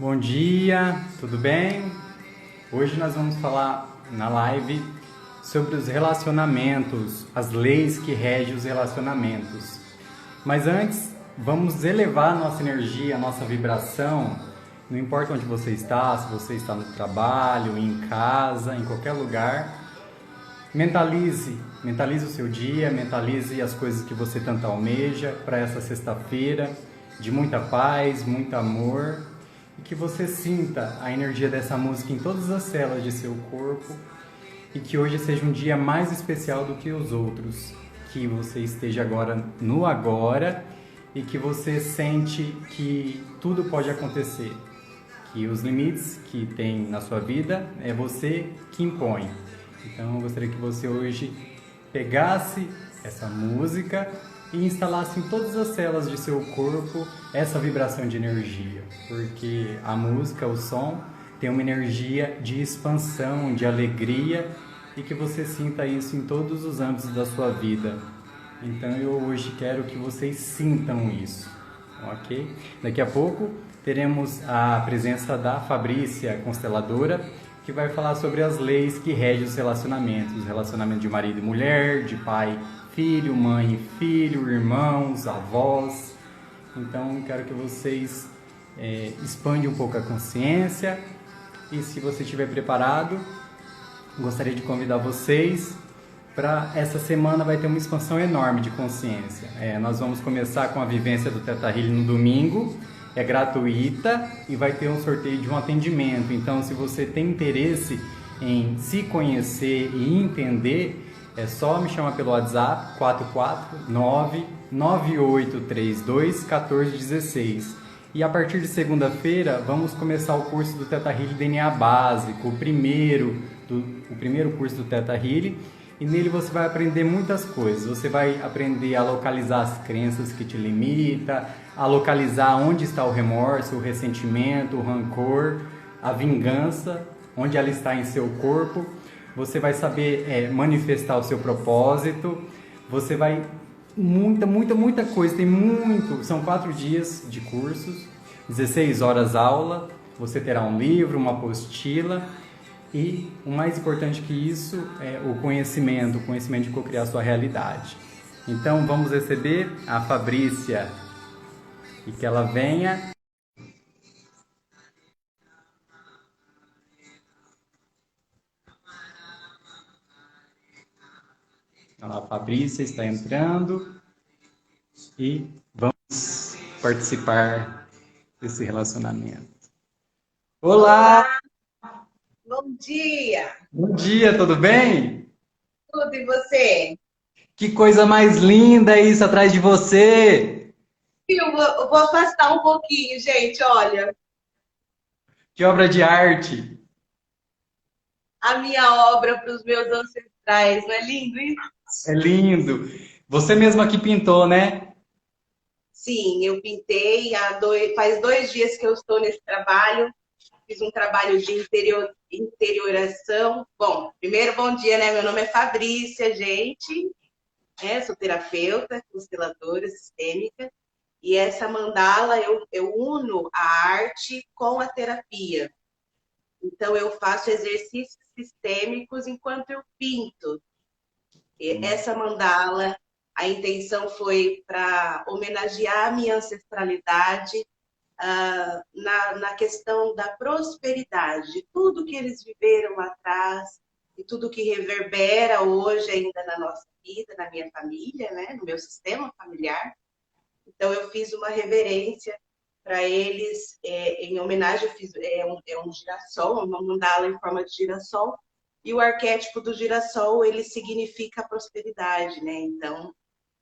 Bom dia, tudo bem? Hoje nós vamos falar na live sobre os relacionamentos, as leis que regem os relacionamentos. Mas antes, vamos elevar a nossa energia, a nossa vibração. Não importa onde você está, se você está no trabalho, em casa, em qualquer lugar. Mentalize o seu dia, mentalize as coisas que você tanto almeja para essa sexta-feira de muita paz, muito amor e que você sinta a energia dessa música em todas as células de seu corpo e que hoje seja um dia mais especial do que os outros, que você esteja agora no agora e que você sente que tudo pode acontecer, que os limites que tem na sua vida é você que impõe. Então eu gostaria que você hoje pegasse essa música e instalasse em todas as células de seu corpo essa vibração de energia, porque a música, o som, tem uma energia de expansão, de alegria e que você sinta isso em todos os âmbitos da sua vida. Então eu hoje quero que vocês sintam isso, ok? Daqui a pouco teremos a presença da Fabrícia, consteladora, que vai falar sobre as leis que regem os relacionamentos de marido e mulher, de pai, filho, mãe e filho, irmãos, avós. Então quero que vocês expandam um pouco a consciência e se você estiver preparado, gostaria de convidar vocês para essa semana vai ter uma expansão enorme de consciência. Nós vamos começar com a vivência do Theta Healing no domingo, é gratuita e vai ter um sorteio de um atendimento. Então, se você tem interesse em se conhecer e entender, é só me chamar pelo WhatsApp 449-9832-1416. E a partir de segunda-feira, vamos começar o curso do Theta Healing DNA Básico, o primeiro curso do Theta Healing. E nele você vai aprender muitas coisas. Você vai aprender a localizar as crenças que te limitam, a localizar onde está o remorso, o ressentimento, o rancor, a vingança, onde ela está em seu corpo. Você vai saber manifestar o seu propósito. Você vai... Muita coisa. Tem muito... São 4 dias de cursos, 16 horas aula. Você terá um livro, uma apostila. E o mais importante que isso é o conhecimento de cocriar sua realidade. Então vamos receber a Fabrícia e que ela venha. A Fabrícia está entrando e vamos participar desse relacionamento. Olá! Olá, bom dia! Bom dia, tudo bem? Tudo e você? Que coisa mais linda isso atrás de você! Eu vou afastar um pouquinho, gente. Olha, Que obra de arte! a minha obra para os meus ancestrais. Não é lindo isso? É lindo! Você mesma que pintou, né? Sim, eu pintei faz 2 dias que eu estou nesse trabalho. Fiz um trabalho de interioração. Bom, primeiro, bom dia, né? Meu nome é Fabrícia, gente. Sou terapeuta, consteladora sistêmica. E essa mandala eu uno a arte com a terapia. Então, eu faço exercícios sistêmicos enquanto eu pinto. E essa mandala, a intenção foi para homenagear a minha ancestralidade na questão da prosperidade, de tudo que eles viveram lá atrás e tudo que reverbera hoje ainda na nossa vida, na minha família, né? No meu sistema familiar. Então, eu fiz uma reverência para eles, em homenagem, eu fiz um girassol, uma mandala em forma de girassol, e o arquétipo do girassol, ele significa a prosperidade, né? Então,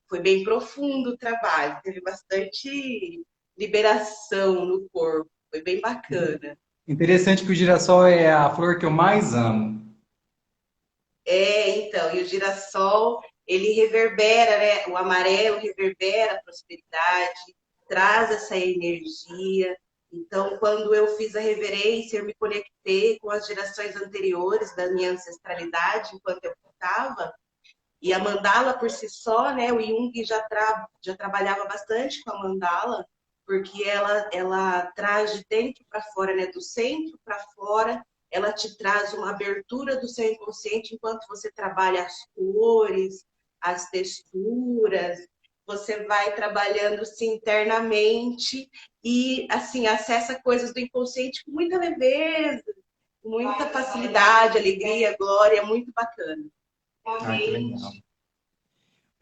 foi bem profundo o trabalho, teve bastante liberação no corpo, foi bem bacana. Interessante que o girassol é a flor que eu mais amo. Então, e o girassol, ele reverbera, né? O amarelo reverbera a prosperidade, traz essa energia. Então, quando eu fiz a reverência, eu me conectei com as gerações anteriores da minha ancestralidade, enquanto eu estava. E a mandala por si só, né? O Jung já trabalhava bastante com a mandala, porque ela traz de dentro para fora, né? Do centro para fora, ela te traz uma abertura do seu inconsciente enquanto você trabalha as cores, as texturas, você vai trabalhando-se internamente e, assim, acessa coisas do inconsciente com muita leveza, com muita facilidade, alegria, glória, é muito bacana. Ah, que legal.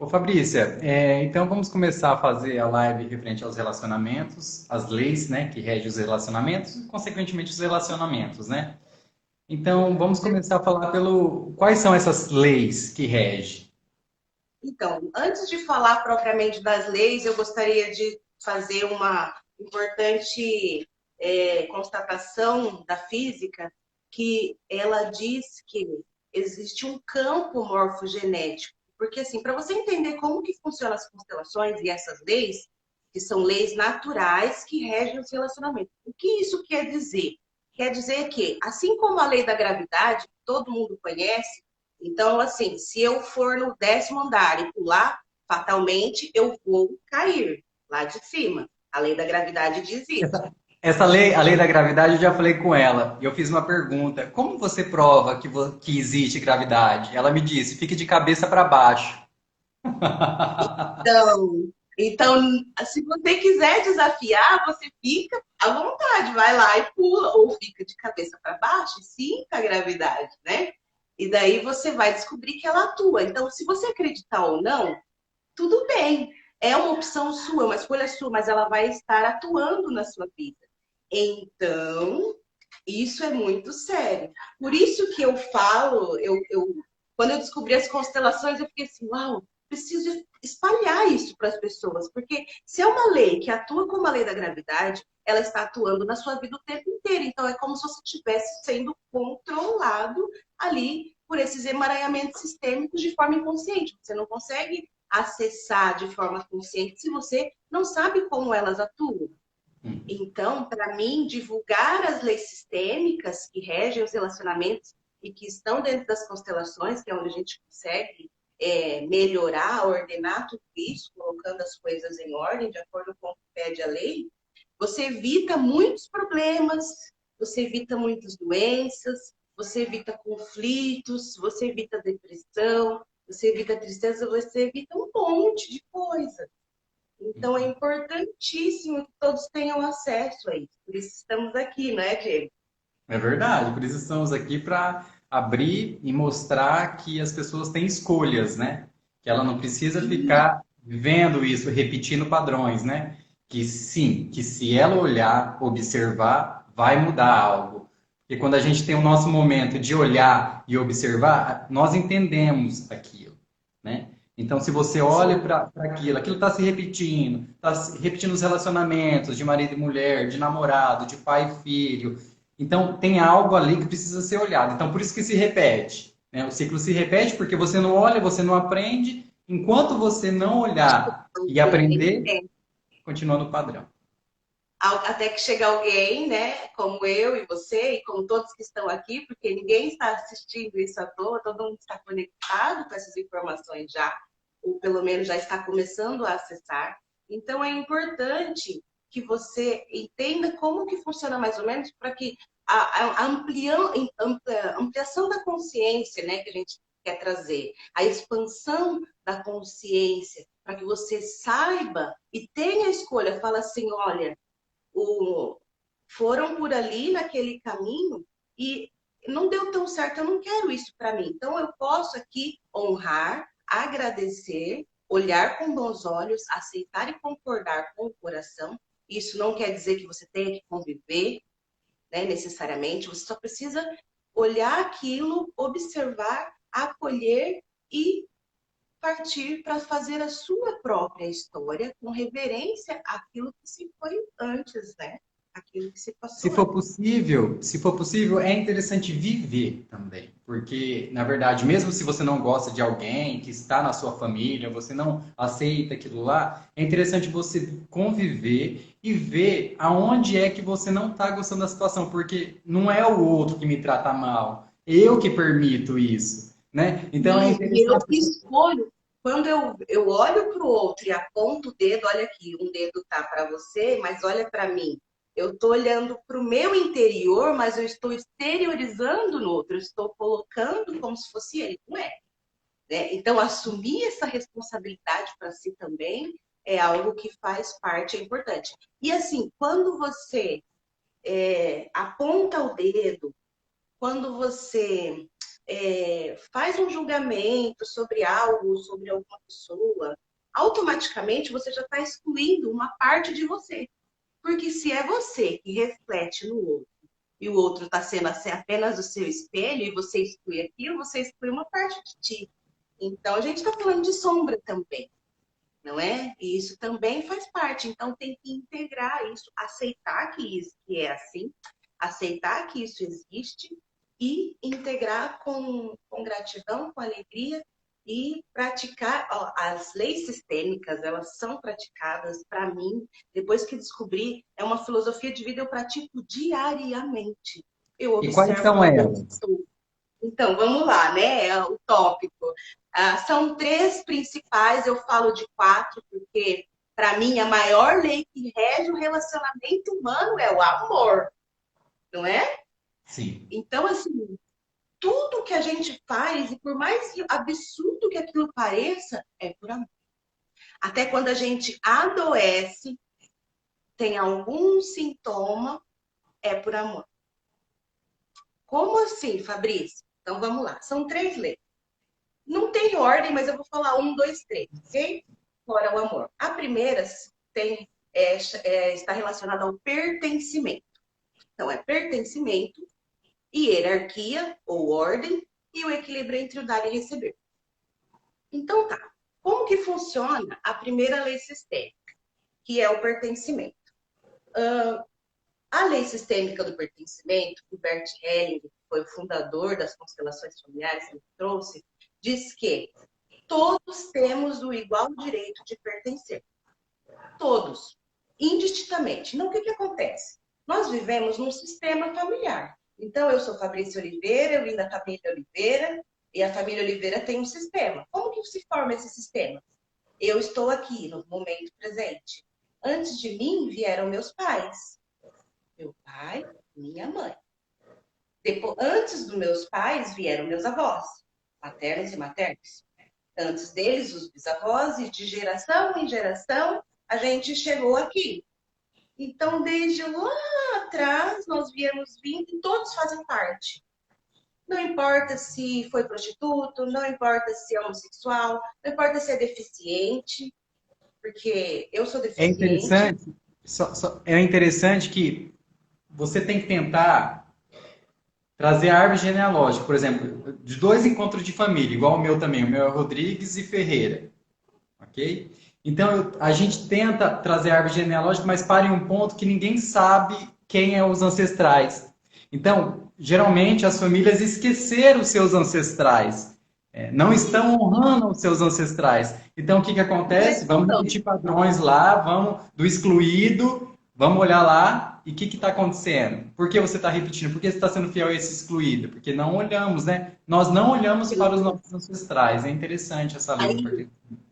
Ô Fabrícia, então vamos começar a fazer a live referente aos relacionamentos, as leis, né, que regem os relacionamentos e, consequentemente, os relacionamentos, né? Então, vamos começar a falar quais são essas leis que regem? Então, antes de falar propriamente das leis, eu gostaria de fazer uma importante constatação da física, que ela diz que existe um campo morfogenético. Porque, assim, para você entender como que funcionam as constelações e essas leis, que são leis naturais que regem os relacionamentos. O que isso quer dizer? Quer dizer que, assim como a lei da gravidade, que todo mundo conhece, então, assim, se eu for no 10º andar e pular, fatalmente eu vou cair lá de cima. A lei da gravidade diz isso. Essa lei, a lei da gravidade, eu já falei com ela. E eu fiz uma pergunta: como você prova que existe gravidade? Ela me disse: fique de cabeça para baixo. Então, se você quiser desafiar, você fica à vontade, vai lá e pula, ou fica de cabeça para baixo e sinta a gravidade, né? E daí você vai descobrir que ela atua. Então, se você acreditar ou não, tudo bem. É uma opção sua, uma escolha sua, mas ela vai estar atuando na sua vida. Então, isso é muito sério. Por isso que eu falo, quando eu descobri as constelações, eu fiquei assim, uau, preciso espalhar isso para as pessoas, porque se é uma lei que atua como a lei da gravidade, ela está atuando na sua vida o tempo inteiro. Então, é como se você estivesse sendo controlado ali por esses emaranhamentos sistêmicos de forma inconsciente. Você não consegue acessar de forma consciente se você não sabe como elas atuam. Então, para mim, divulgar as leis sistêmicas que regem os relacionamentos e que estão dentro das constelações, que é onde a gente consegue melhorar, ordenar tudo isso, colocando as coisas em ordem, de acordo com o que pede a lei, você evita muitos problemas, você evita muitas doenças, você evita conflitos, você evita depressão, você evita tristeza, você evita um monte de coisa. Então é importantíssimo que todos tenham acesso a isso. Por isso estamos aqui, não é, Diego? É verdade, por isso estamos aqui para abrir e mostrar que as pessoas têm escolhas, né? Que ela não precisa ficar vendo isso, repetindo padrões, né? Que sim, que se ela olhar, observar, vai mudar algo. E quando a gente tem o nosso momento de olhar e observar, nós entendemos aquilo, né? Então, se você olha para aquilo está se repetindo os relacionamentos de marido e mulher, de namorado, de pai e filho, então, tem algo ali que precisa ser olhado. Então, por isso que se repete, né? O ciclo se repete porque você não olha, você não aprende. Enquanto você não olhar e aprender, continua no padrão. Até que chega alguém, né, como eu e você, e como todos que estão aqui, porque ninguém está assistindo isso à toa, todo mundo está conectado com essas informações já, ou pelo menos já está começando a acessar. Então, é importante que você entenda como que funciona mais ou menos para que a ampliação da consciência, né, que a gente quer trazer, a expansão da consciência, para que você saiba e tenha a escolha, fala assim, olha, foram por ali naquele caminho e não deu tão certo, eu não quero isso para mim. Então eu posso aqui honrar, agradecer, olhar com bons olhos, aceitar e concordar com o coração. Isso não quer dizer que você tenha que conviver, né, necessariamente, você só precisa olhar aquilo, observar, acolher e partir para fazer a sua própria história com reverência àquilo que se foi antes, né? Aquilo que se Se passou for antes. possível, se for possível, é interessante viver também, porque na verdade, mesmo se você não gosta de alguém que está na sua família, você não aceita aquilo lá, é interessante você conviver e ver aonde é que você não está gostando da situação, porque não é o outro que me trata mal, eu que permito isso, né? Então é E eu que interessante. escolho quando eu olho para o outro e aponto o dedo, olha aqui, um dedo tá para você, mas olha para mim. Eu estou olhando para o meu interior, mas eu estou exteriorizando no outro, eu estou colocando como se fosse ele, não é? Né? Então, assumir essa responsabilidade para si também é algo que faz parte, é importante. E assim, quando você aponta o dedo, quando você faz um julgamento sobre algo, sobre alguma pessoa, automaticamente você já está excluindo uma parte de você. Porque se é você que reflete no outro e o outro está sendo assim, apenas o seu espelho e você exclui aquilo, você exclui uma parte de ti. Então a gente está falando de sombra também, não é? E isso também faz parte. Então tem que integrar isso, aceitar que isso que é assim, aceitar que isso existe e integrar com gratidão, com alegria e praticar. Ó, as leis sistêmicas, elas são praticadas para mim. Depois que descobri, é uma filosofia de vida, eu pratico diariamente. Eu E quais observo são aonde elas? estou. Então, vamos lá, né? É o tópico. São três principais, eu falo de quatro, porque, para mim, a maior lei que rege o relacionamento humano é o amor, não é? Sim. Então, assim, tudo que a gente faz, e por mais absurdo que aquilo pareça, é por amor. Até quando a gente adoece, tem algum sintoma, é por amor. Como assim, Fabrício? Então, vamos lá. São três leis. Não tem ordem, mas eu vou falar um, dois, três, ok? Fora o amor. A primeira está relacionada ao pertencimento. Então, é pertencimento e hierarquia ou ordem e o equilíbrio entre o dar e receber. Então, tá. Como que funciona a primeira lei sistêmica, que é o pertencimento? A lei sistêmica do pertencimento, que Bert Hellinger, que foi o fundador das constelações familiares, que trouxe, diz que todos temos o igual direito de pertencer. Todos, indistintamente. Então, o que acontece? Nós vivemos num sistema familiar. Então, eu sou Fabrícia Oliveira, eu vim da família Oliveira, e a família Oliveira tem um sistema. Como que se forma esse sistema? Eu estou aqui, no momento presente. Antes de mim, vieram meus pais. Meu pai, minha mãe. Depois, antes dos meus pais, vieram meus avós, paternos e maternos. Antes deles, os bisavós, e de geração em geração, a gente chegou aqui. Então, desde lá atrás, nós viemos vindo e todos fazem parte. Não importa se foi prostituto, não importa se é homossexual, não importa se é deficiente, porque eu sou É deficiente. interessante, é interessante que você tem que tentar trazer a árvore genealógica, por exemplo, de dois encontros de família, igual o meu também, o meu é Rodrigues e Ferreira, ok? Então a gente tenta trazer a árvore genealógica, mas para em um ponto que ninguém sabe quem é os ancestrais. Então, geralmente as famílias esqueceram os seus ancestrais, não estão honrando os seus ancestrais. Então, o que acontece? Vamos repetir padrões lá, vamos do excluído, vamos olhar lá e o que está acontecendo? Por que você está repetindo? Por que você está sendo fiel a esse excluído? Porque não olhamos, né? Nós não olhamos para os nossos ancestrais. É interessante essa lei do pertencimento.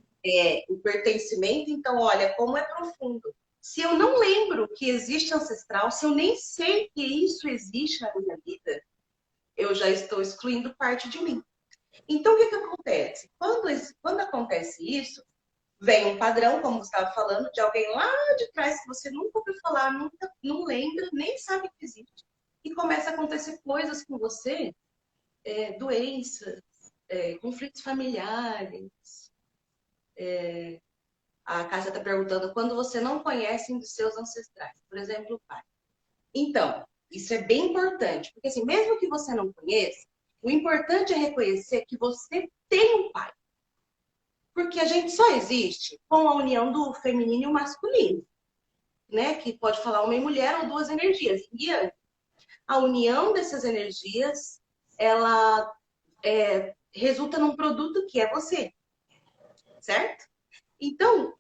O pertencimento, então, olha como é profundo. Se eu não lembro que existe ancestral, se eu nem sei que isso existe na minha vida, eu já estou excluindo parte de mim. Então, o que acontece? Quando acontece isso, vem um padrão, como você estava falando, de alguém lá de trás que você nunca ouviu falar, nunca, não lembra, nem sabe que existe. E começa a acontecer coisas com você, doenças, conflitos familiares. A Cássia está perguntando quando você não conhece um dos seus ancestrais, por exemplo, o pai. Então, isso é bem importante, porque assim, mesmo que você não conheça, o importante é reconhecer que você tem um pai. Porque a gente só existe com a união do feminino e o masculino, né? Que pode falar homem e mulher ou duas energias. E a união dessas energias, ela resulta num produto que é você, certo? Então,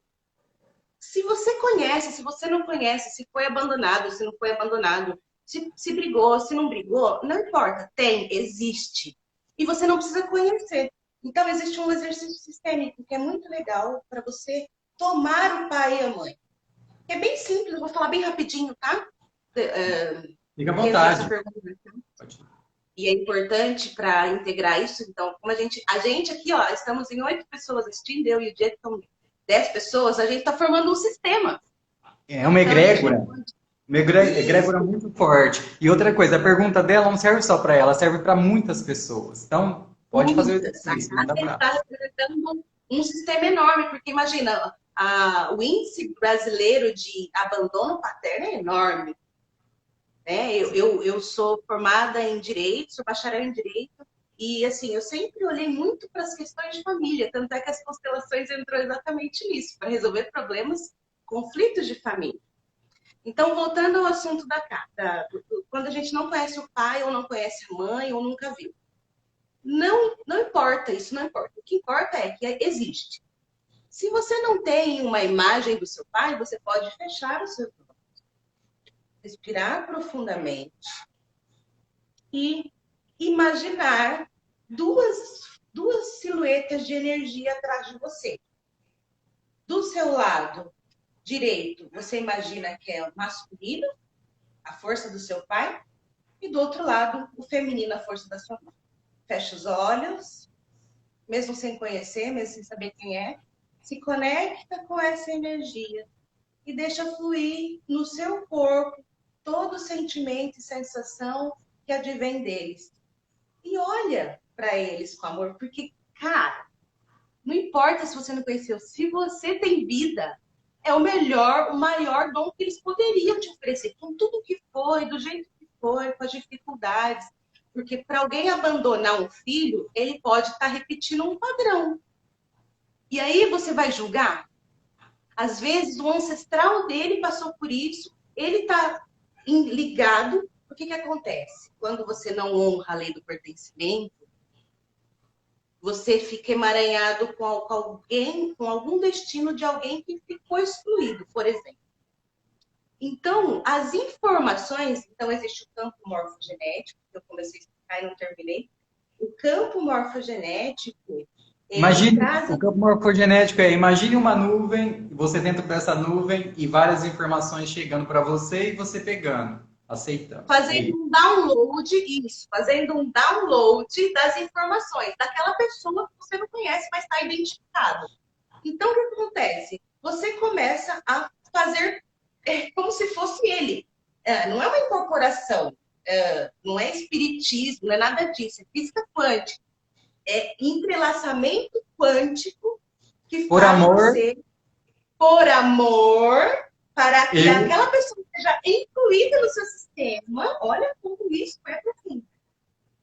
se você conhece, se você não conhece, se foi abandonado, se não foi abandonado, se brigou, se não brigou, não importa, tem, existe. E você não precisa conhecer. Então, existe um exercício sistêmico que é muito legal para você tomar o pai e a mãe. É bem simples, eu vou falar bem rapidinho, tá? Fica à Porque eu vi essa vontade. pergunta Pode. e é importante para integrar isso. Então, como a gente aqui, ó, estamos em 8 pessoas assistindo, eu e o Diego estão 10 pessoas, a gente está formando um sistema. É uma Então, a gente não egrégora. pode. Uma Isso, egrégora muito forte. E outra coisa, a pergunta dela não serve só para ela, serve para muitas pessoas. Então, pode fazer o muitas. A exercício, manda casa pra. está representando um sistema enorme, porque imagina, o índice brasileiro de abandono paterno é enorme. Né? Eu sou formada em Direito, sou bacharel em Direito, e assim, eu sempre olhei muito para as questões de família, tanto é que as constelações entrou exatamente nisso, para resolver problemas, conflitos de família. Então, voltando ao assunto quando a gente não conhece o pai, ou não conhece a mãe, ou nunca viu. Não importa, isso não importa. O que importa é que existe. Se você não tem uma imagem do seu pai, você pode fechar o seu olho, respirar profundamente e imaginar duas silhuetas de energia atrás de você. Do seu lado direito, você imagina que é o masculino, a força do seu pai, e do outro lado, o feminino, a força da sua mãe. Fecha os olhos, mesmo sem conhecer, mesmo sem saber quem é, se conecta com essa energia e deixa fluir no seu corpo todo sentimento e sensação que advém deles. E olha para eles com amor, porque, cara, não importa se você não conheceu, se você tem vida, é o melhor, o maior dom que eles poderiam te oferecer, com tudo que foi, do jeito que foi, com as dificuldades. Porque para alguém abandonar um filho, ele pode estar repetindo um padrão. E aí você vai julgar? Às vezes o ancestral dele passou por isso, ele está ligado. O que acontece? Quando você não honra a lei do pertencimento, você fica emaranhado com alguém, com algum destino de alguém que ficou excluído, por exemplo. Então, as informações, então existe o campo morfogenético, que eu comecei a explicar e não terminei. O campo morfogenético, ele Imagine, traz o campo morfogenético imagine uma nuvem, você dentro dessa nuvem e várias informações chegando para você e você pegando, aceitando. É fazendo isso. um download, isso, fazendo um download das informações daquela pessoa que você não conhece, mas está identificado. Então, o que acontece? Você começa a fazer como se fosse ele. Não é uma incorporação, não é espiritismo, não é nada disso, é física quântica. É entrelaçamento quântico que Por faz amor, você, por amor, para que eu, aquela pessoa seja incluída no seu sistema. Olha como isso é profundo.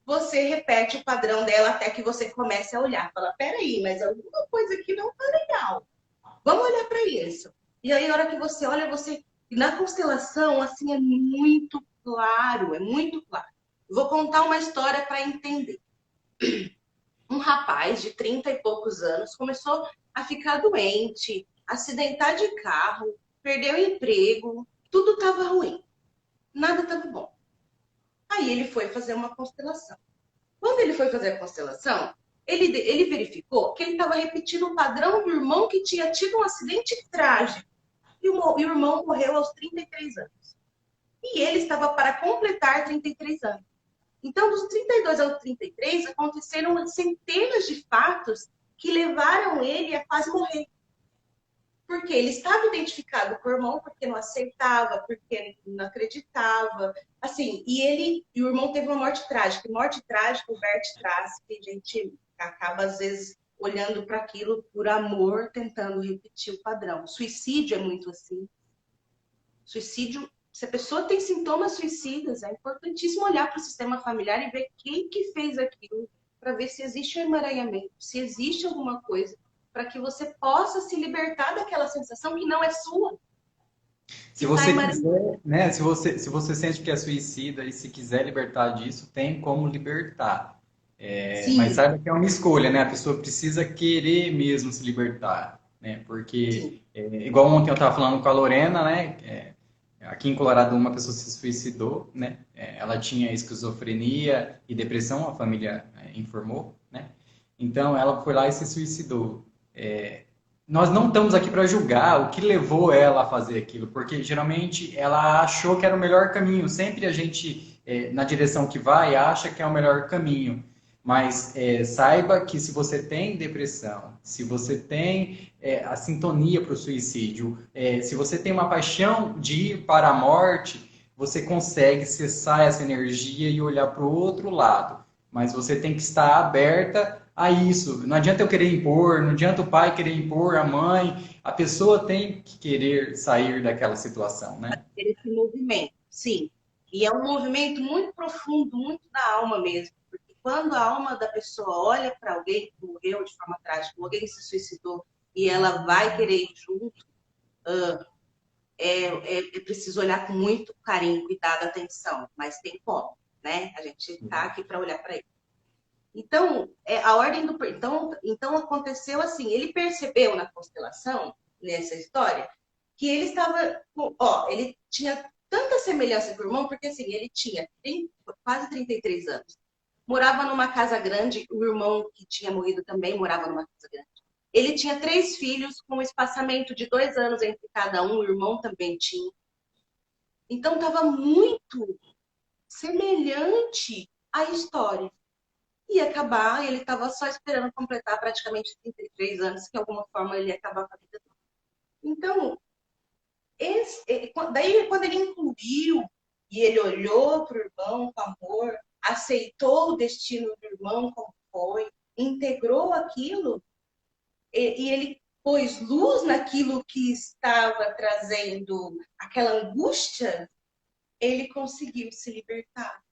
Você repete o padrão dela até que você comece a olhar. Fala, peraí, mas alguma coisa aqui não tá legal. Vamos olhar para isso. E aí, na hora que você olha, você. Na constelação, assim, é muito claro, é muito claro. Vou contar uma história para entender. Um rapaz de 30 e poucos anos começou a ficar doente, acidentar de carro, perdeu o emprego, tudo estava ruim, nada estava bom. Aí ele foi fazer uma constelação. Quando ele foi fazer a constelação, ele verificou que ele estava repetindo o padrão do irmão que tinha tido um acidente trágico. E o irmão morreu aos 33 anos. E ele estava para completar 33 anos. Então, dos 32 aos 33, aconteceram centenas de fatos que levaram ele a quase morrer. Porque ele estava identificado com o irmão, porque não aceitava, porque não acreditava. Assim, e o irmão teve uma morte trágica. E morte trágica, o Bert traz, que a gente acaba, às vezes, olhando para aquilo por amor, tentando repetir o padrão. Suicídio é muito assim. Suicídio, se a pessoa tem sintomas suicidas, é importantíssimo olhar para o sistema familiar e ver quem que fez aquilo, para ver se existe um emaranhamento, se existe alguma coisa, para que você possa se libertar daquela sensação que não é sua, que se está você emaranhada. quiser, né, se você sente que é suicida e se quiser libertar disso, tem como libertar. Mas Sim, saiba que é uma escolha, né? A pessoa precisa querer mesmo se libertar, né? sim, Porque, igual ontem eu estava falando com a Lorena, né? Aqui em Colorado uma pessoa se suicidou, né? Ela tinha esquizofrenia e depressão, a família informou, né? Então ela foi lá e se suicidou. Nós não estamos aqui para julgar o que levou ela a fazer aquilo, porque geralmente ela achou que era o melhor caminho. Sempre a gente, na direção que vai, acha que é o melhor caminho. Mas saiba que se você tem depressão, se você tem a sintonia para o suicídio, se você tem uma paixão de ir para a morte, você consegue cessar essa energia e olhar para o outro lado. Mas você tem que estar aberta a isso. Não adianta eu querer impor, não adianta o pai querer impor, a mãe. A pessoa tem que querer sair daquela situação, né? Esse movimento, sim. E é um movimento muito profundo, muito da alma mesmo. Porque quando a alma da pessoa olha para alguém que morreu de forma trágica, alguém que se suicidou, e ela vai querer ir junto, é preciso olhar com muito carinho, cuidado, atenção. Mas tem como, né? A gente está aqui para olhar para ele. Então, a ordem do. Então aconteceu assim: ele percebeu na constelação, nessa história, que ele estava. Ó, ele tinha tanta semelhança com o irmão, porque assim, ele tinha quase 33 anos. Morava numa casa grande, o irmão que tinha morrido também morava numa casa grande. Ele tinha 3 filhos, com um espaçamento de 2 anos entre cada um, o irmão também tinha. Então, estava muito semelhante à história. Ia acabar, ele estava só esperando completar praticamente 33 anos, que de alguma forma ele ia acabar com a vida dele. Então, daí quando ele incluiu e ele olhou para o irmão com amor, aceitou o destino do irmão como foi, integrou aquilo, e ele pôs luz naquilo que estava trazendo aquela angústia, ele conseguiu se libertar.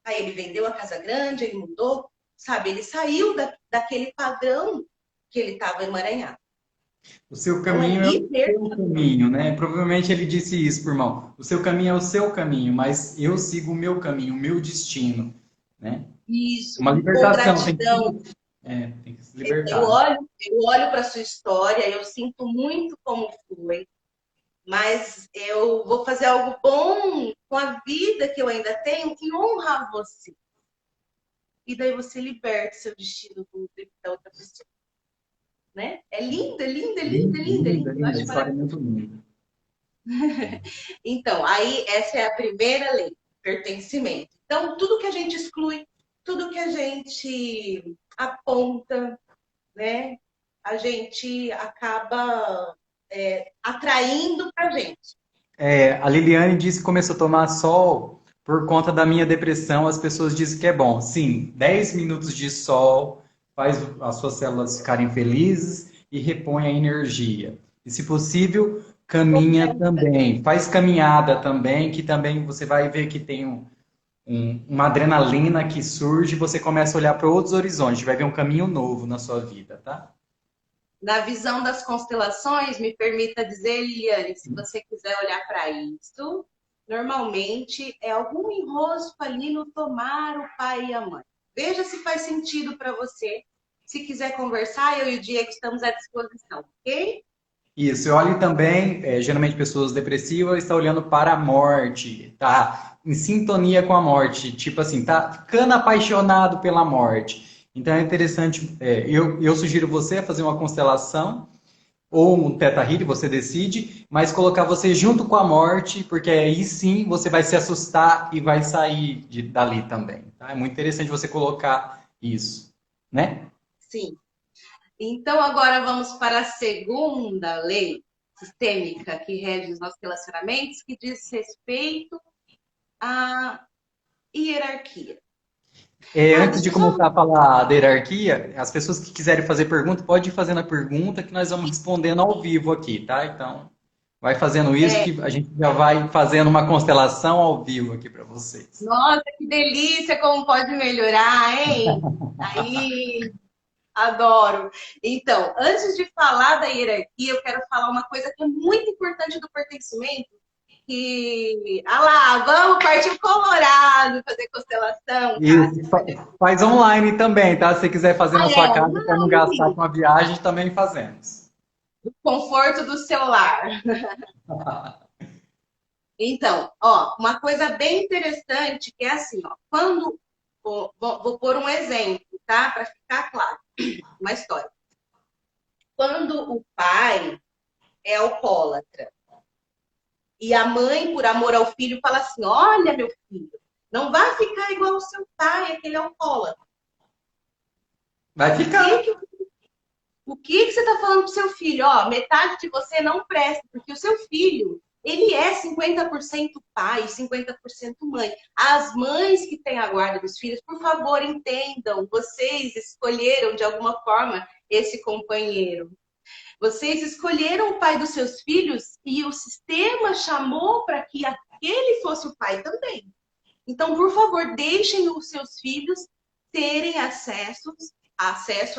Aí ele vendeu a casa grande, ele mudou, sabe? Ele saiu daquele padrão que ele estava emaranhado. O seu Então é caminho é o seu libertador. caminho, né? Provavelmente ele disse isso, por irmão. O seu caminho é o seu caminho, mas eu sigo o meu caminho, o meu destino, né? Isso, Uma com libertação, gratidão. tem que se Eu libertar. olho, eu olho para a sua história, eu sinto muito como foi, mas eu vou fazer algo bom com a vida que eu ainda tenho que honrar você. E daí você liberta seu destino da outra pessoa. Né? É linda, linda, linda, Linda, linda, linda, linda. Eu linda. A acho história é maravilhoso. muito linda. Então, aí essa é a primeira lei, pertencimento. Então, tudo que a gente exclui, tudo que a gente aponta, né, a gente acaba atraindo para a gente. A Liliane disse que começou a tomar sol por conta da minha depressão. As pessoas dizem que é bom. Sim, 10 minutos de sol faz as suas células ficarem felizes e repõe a energia. E, se possível, caminha também. Faz caminhada também, que também você vai ver que tem uma adrenalina que surge e você começa a olhar para outros horizontes. Vai ver um caminho novo na sua vida, tá? Na visão das constelações, me permita dizer, Liliane, se você quiser olhar para isso, normalmente é algum enrosco ali no tomar o pai e a mãe. Veja se faz sentido para você. Se quiser conversar, eu e o Diego estamos à disposição, ok? Isso, eu olho também, geralmente pessoas depressivas estão olhando para a morte, tá em sintonia com a morte, tipo assim, tá ficando apaixonado pela morte. Então é interessante, eu sugiro você a fazer uma constelação ou um Theta Healing, você decide, mas colocar você junto com a morte, porque aí sim você vai se assustar e vai sair dali também, tá? É muito interessante você colocar isso, né? Sim. Então, agora vamos para a segunda lei sistêmica que rege os nossos relacionamentos, que diz respeito à hierarquia. Antes Deixa de eu só. começar a falar da hierarquia, as pessoas que quiserem fazer pergunta, pode ir fazendo a pergunta que nós vamos respondendo ao vivo aqui, tá? Então, vai fazendo isso que a gente já vai fazendo uma constelação ao vivo aqui para vocês. Nossa, que delícia, como pode melhorar, hein? Aí, adoro. Então, antes de falar da hierarquia, eu quero falar uma coisa que é muito importante do pertencimento, que, ah lá, vamos partir pro Colorado, fazer constelação, E Cássia. faz online também, tá? Se você quiser fazer na Ah, sua é, casa para não gastar com a viagem, também fazemos. o conforto do celular. Então, ó, uma coisa bem interessante que é assim, ó, quando Vou pôr um exemplo, tá? Para ficar claro. Uma história. Quando o pai é alcoólatra e a mãe, por amor ao filho, fala assim: olha, meu filho, não vai ficar igual ao seu pai, aquele alcoólatra. Vai O ficar. que que, o que que você está falando pro seu filho? Ó, metade de você não presta, porque o seu filho, ele é 50% pai, 50% mãe. As mães que têm a guarda dos filhos, por favor, entendam, vocês escolheram de alguma forma esse companheiro. Vocês escolheram o pai dos seus filhos e o sistema chamou para que aquele fosse o pai também. Então, por favor, deixem os seus filhos terem acesso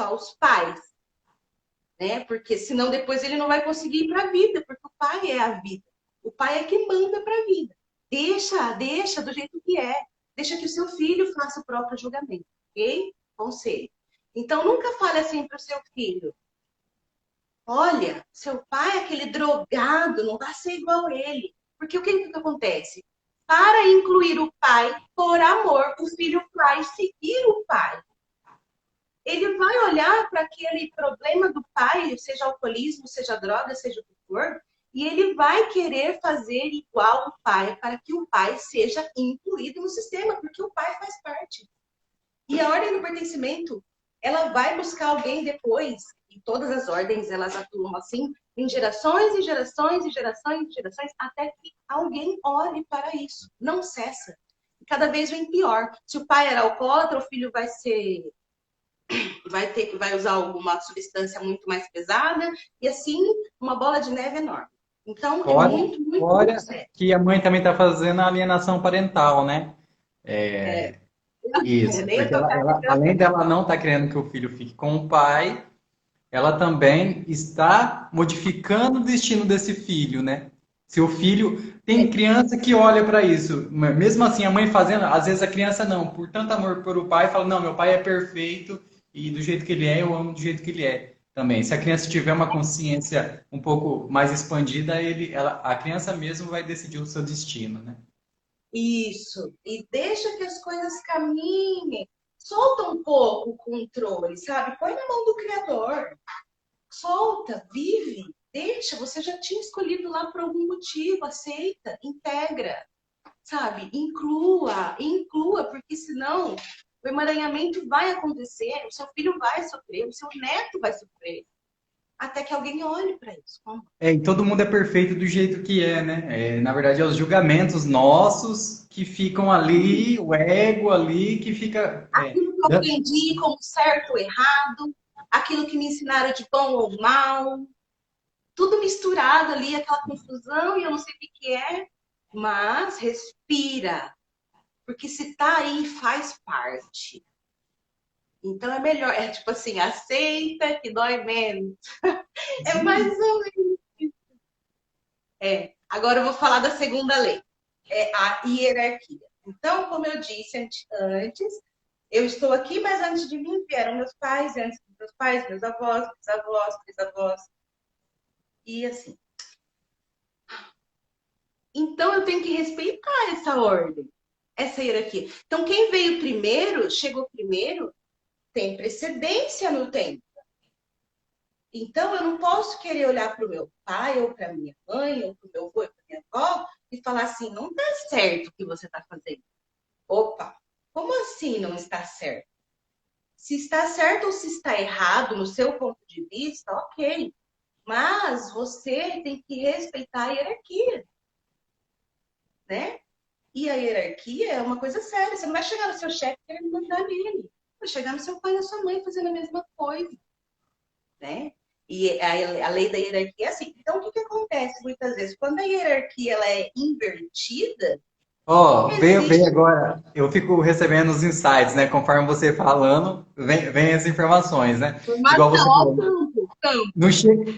aos pais, né? Porque senão depois ele não vai conseguir ir para a vida, porque o pai é a vida. O pai é que manda para a vida. Deixa do jeito que é. Deixa que o seu filho faça o próprio julgamento, ok? Conselho. Então, nunca fale assim para o seu filho: olha, seu pai é aquele drogado, não vai ser igual a ele. Porque o que acontece? Para incluir o pai, por amor, o filho vai seguir o pai. Ele vai olhar para aquele problema do pai, seja alcoolismo, seja droga, seja o que for, e ele vai querer fazer igual o pai, para que o pai seja incluído no sistema, porque o pai faz parte. E a ordem do pertencimento, ela vai buscar alguém depois, e todas as ordens, elas atuam assim, em gerações e gerações e gerações e gerações, até que alguém olhe para isso. Não cessa. E cada vez vem pior. Se o pai era alcoólatra, o filho vai usar alguma substância muito mais pesada, e assim, uma bola de neve enorme. Então, é Fora, muito, muito, fora muito sério. que a mãe também está fazendo a alienação parental, né? É, Isso, nem eu porque tocar nesse além assunto. dela não estar querendo que o filho fique com o pai, ela também está modificando o destino desse filho, né? Se o filho. Tem criança que olha para isso, mesmo assim a mãe fazendo, às vezes a criança não, por tanto amor por o pai, fala: não, meu pai é perfeito e do jeito que ele é, eu amo do jeito que ele é também. Se a criança tiver uma consciência um pouco mais expandida, a criança mesmo vai decidir o seu destino, né? Isso. E deixa que as coisas caminhem. Solta um pouco o controle, sabe? Põe na mão do Criador. Solta, vive, deixa. Você já tinha escolhido lá por algum motivo. Aceita, integra, sabe? Inclua, porque senão o emaranhamento vai acontecer, o seu filho vai sofrer, o seu neto vai sofrer. Até que alguém olhe para isso. E todo mundo é perfeito do jeito que é, né? Na verdade, é os julgamentos nossos que ficam ali, o ego ali que fica. Aquilo que eu aprendi como certo ou errado, aquilo que me ensinaram de bom ou mal, tudo misturado ali, aquela confusão, e eu não sei o que é, mas respira, porque se tá aí, faz parte. Então é melhor, é tipo assim, aceita que dói menos. É mais ou menos. Agora eu vou falar da segunda lei, é a hierarquia. Então, como eu disse antes, eu estou aqui, mas antes de mim vieram meus pais, e antes dos meus pais, meus avós, bisavós, bisavós, e assim. Então, eu tenho que respeitar essa ordem, essa hierarquia. Então, quem veio primeiro, chegou primeiro, tem precedência no tempo. Então, eu não posso querer olhar para o meu pai, ou para minha mãe, ou para o meu avô, ou para minha avó, e falar assim: não está certo o que você está fazendo. Opa, como assim não está certo? Se está certo ou se está errado no seu ponto de vista, ok. Mas você tem que respeitar a hierarquia, né? E a hierarquia é uma coisa séria. Você não vai chegar no seu chefe querendo mandar nele. Vai chegar no seu pai e na sua mãe fazendo a mesma coisa, né? E a lei da hierarquia é assim. Então, o que acontece muitas vezes? Quando a hierarquia ela é invertida, Ó, veio existe agora, eu fico recebendo os insights, né? Conforme você falando, vem as informações, né? Igual informação você ao falou. campo, campo.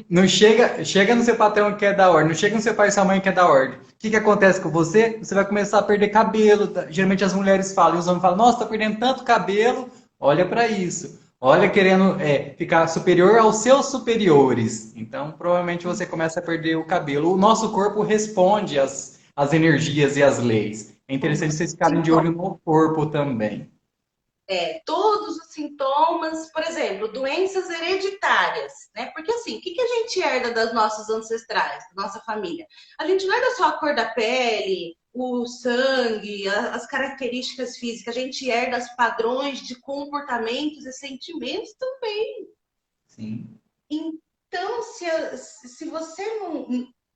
Não chega no seu patrão que é da ordem, não chega no seu pai e sua mãe que é da ordem. O que que acontece com você? Você vai começar a perder cabelo. Geralmente as mulheres falam, e os homens falam: nossa, tô perdendo tanto cabelo. Olha para isso. Olha, querendo ficar superior aos seus superiores. Então, provavelmente você começa a perder o cabelo. O nosso corpo responde às energias e às leis. É interessante vocês ficarem de olho no corpo também. todos os sintomas, por exemplo, doenças hereditárias, né? Porque assim, o que a gente herda das nossas ancestrais, da nossa família? A gente não herda só a cor da pele, o sangue, as características físicas, a gente herda os padrões de comportamentos e sentimentos também. Sim. Então, se você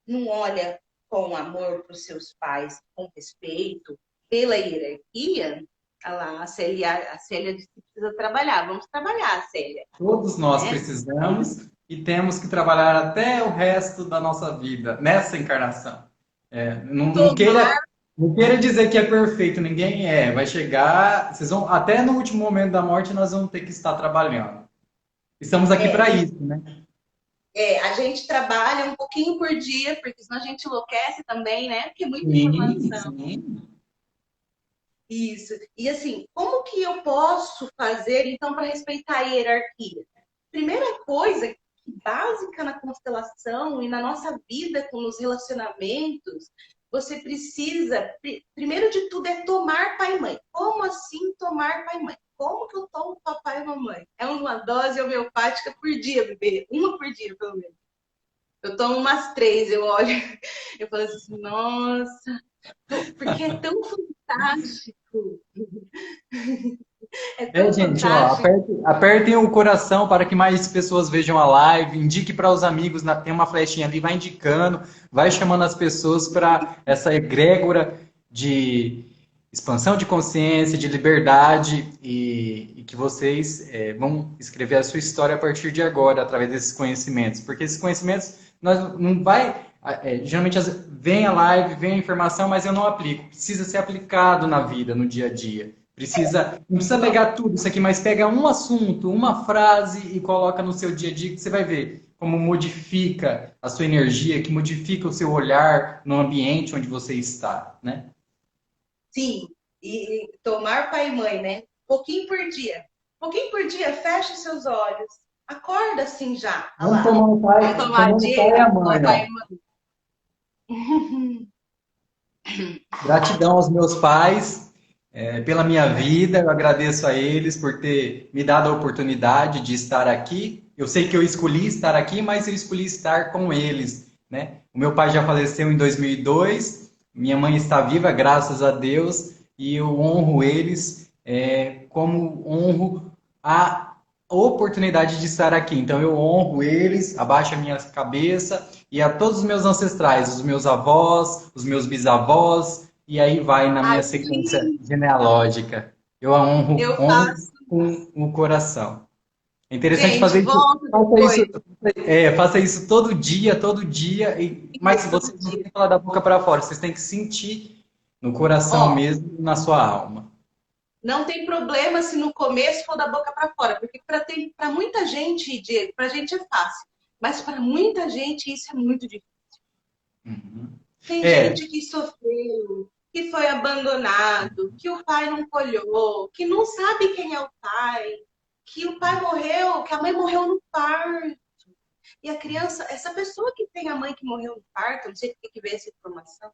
não olha com amor para os seus pais, com respeito, pela hierarquia, olha lá, a Célia disse que precisa trabalhar. Vamos trabalhar, Célia. Todos nós Né? precisamos e temos que trabalhar até o resto da nossa vida, nessa encarnação. Não queira dizer que é perfeito, ninguém é. Vai chegar, até no último momento da morte nós vamos ter que estar trabalhando. Estamos aqui para isso, né? A gente trabalha um pouquinho por dia, porque senão a gente enlouquece também, né? Porque é muita Sim, informação. sim. Isso. E assim, como que eu posso fazer, então, para respeitar a hierarquia? Primeira coisa básica na constelação e na nossa vida com os relacionamentos, você precisa, primeiro de tudo, é tomar pai e mãe. Como assim tomar pai e mãe? Como que eu tomo papai e mamãe? É uma dose homeopática por dia, bebê. Uma por dia, pelo menos. Eu tomo umas 3, eu olho, eu falo assim, nossa, porque é tão fantástico. É tão Gente, ó, fantástico. apertem o coração para que mais pessoas vejam a live, indique para os amigos, tem uma flechinha ali, vai indicando, vai chamando as pessoas para essa egrégora de expansão de consciência, de liberdade e que vocês vão escrever a sua história a partir de agora, através desses conhecimentos, porque esses conhecimentos nós não vai geralmente vem a live, vem a informação, mas eu não aplico. Precisa ser aplicado na vida, no dia a dia. Não precisa pegar tudo isso aqui, mas pega um assunto, uma frase e coloca no seu dia a dia que você vai ver como modifica a sua energia, que modifica o seu olhar no ambiente onde você está, né? Sim, e tomar pai e mãe, né? Pouquinho por dia. Pouquinho por dia, fecha os seus olhos. Acorda assim já. Olha Vamos lá. tomar um pai, Vamos tomar tomando pai e dia? a mãe, Pai ó. e mãe. Gratidão aos meus pais pela minha vida. Eu agradeço a eles por ter me dado a oportunidade de estar aqui. Eu sei que eu escolhi estar aqui, mas eu escolhi estar com eles, né? O meu pai já faleceu em 2002. Minha mãe está viva, graças a Deus, e eu honro eles como honro a oportunidade de estar aqui. Então eu honro eles, abaixo a minha cabeça e a todos os meus ancestrais, os meus avós, os meus bisavós, e aí vai na minha sequência genealógica. Eu a honro, Eu honro faço. com o coração. É interessante Gente, fazer isso, volta depois. faça isso todo dia, mas se vocês não têm que falar da boca para fora, vocês têm que sentir no coração Ó, mesmo, na sua alma. não tem problema se no começo for da boca para fora, porque para muita gente, Diego, para a gente é fácil, mas para muita gente isso é muito difícil. Uhum. Tem gente que sofreu, que foi abandonado, que o pai não colhou, que não sabe quem é o pai, que o pai morreu, que a mãe morreu no parto. E a criança, essa pessoa que tem a mãe que morreu no parto, não sei por que veio essa informação,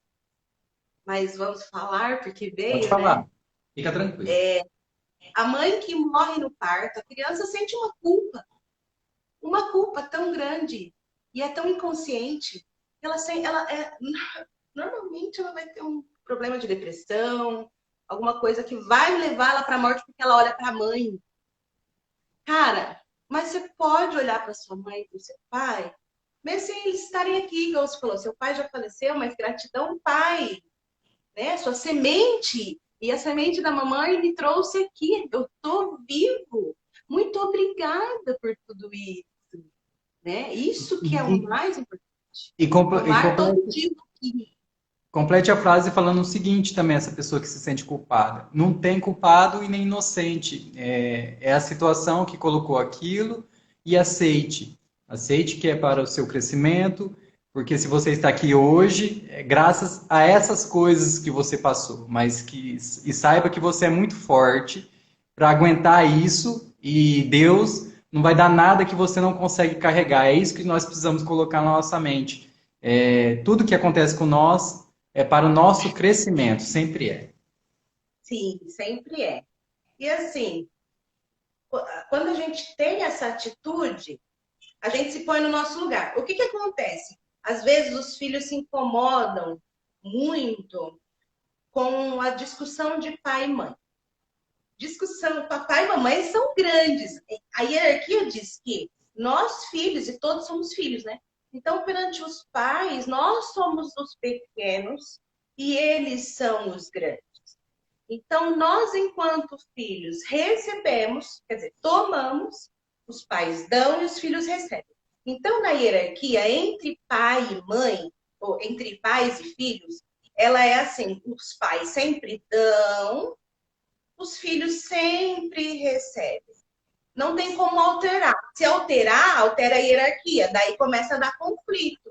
mas vamos falar porque Pode veio, falar, né? fica tranquilo. A mãe que morre no parto, a criança sente uma culpa tão grande e é tão inconsciente. Normalmente ela vai ter um problema de depressão, alguma coisa que vai levar ela para a morte porque ela olha para a mãe. Cara, mas você pode olhar para sua mãe e para o seu pai, mesmo sem eles estarem aqui, igual você falou, seu pai já faleceu, mas gratidão, pai, né? Sua semente e a semente da mamãe me trouxe aqui. Eu tô vivo. Muito obrigada por tudo isso, né? Isso que é o mais importante. Tomar todo dia um pouquinho. Complete a frase falando o seguinte também, essa pessoa que se sente culpada. Não tem culpado e nem inocente. É a situação que colocou aquilo e aceite. Aceite que é para o seu crescimento, porque se você está aqui hoje, é graças a essas coisas que você passou. E saiba que você é muito forte para aguentar isso e Deus não vai dar nada que você não consegue carregar. É isso que nós precisamos colocar na nossa mente. Tudo que acontece com nós é para o nosso crescimento, sempre é. Sim, sempre é. E assim, quando a gente tem essa atitude, a gente se põe no nosso lugar. O que que acontece? Às vezes os filhos se incomodam muito com a discussão de pai e mãe. Discussão, papai e mamãe são grandes. A hierarquia diz que nós, filhos, e todos somos filhos, né? Então, perante os pais, nós somos os pequenos e eles são os grandes. Então, nós, enquanto filhos, recebemos, quer dizer, tomamos, os pais dão e os filhos recebem. Então, na hierarquia entre pai e mãe, ou entre pais e filhos, ela é assim: os pais sempre dão, os filhos sempre recebem. Não tem como alterar. Se alterar, altera a hierarquia, daí começa a dar conflito,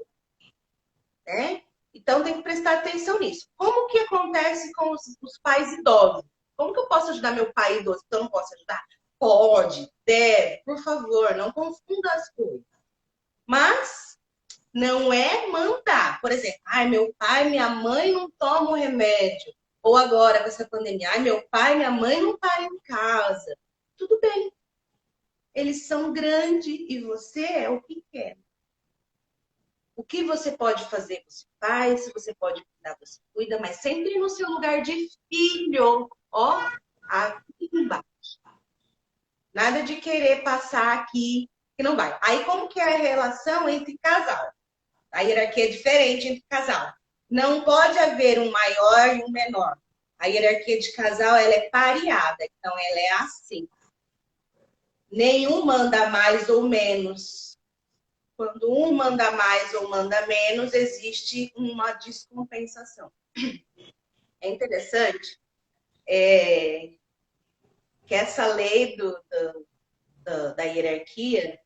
né? Então tem que prestar atenção nisso. Como que acontece com os pais idosos? Como que eu posso ajudar meu pai idoso? Então eu não posso ajudar? Pode, deve, por favor, não confunda as coisas. Mas não é mandar. Por exemplo, ai, meu pai, minha mãe não tomam remédio. Ou agora, com essa pandemia, ai, meu pai, minha mãe não param em casa. Tudo bem. Eles são grandes e você é o pequeno. O que você pode fazer, você faz. Se você pode cuidar, você cuida. Mas sempre no seu lugar de filho. Ó, aqui embaixo. Nada de querer passar aqui, que não vai. Aí, como que é a relação entre casal? A hierarquia é diferente entre casal. Não pode haver um maior e um menor. A hierarquia de casal, ela é pareada. Então, ela é assim. Nenhum manda mais ou menos. Quando um manda mais ou manda menos, existe uma descompensação. É interessante que essa lei da hierarquia,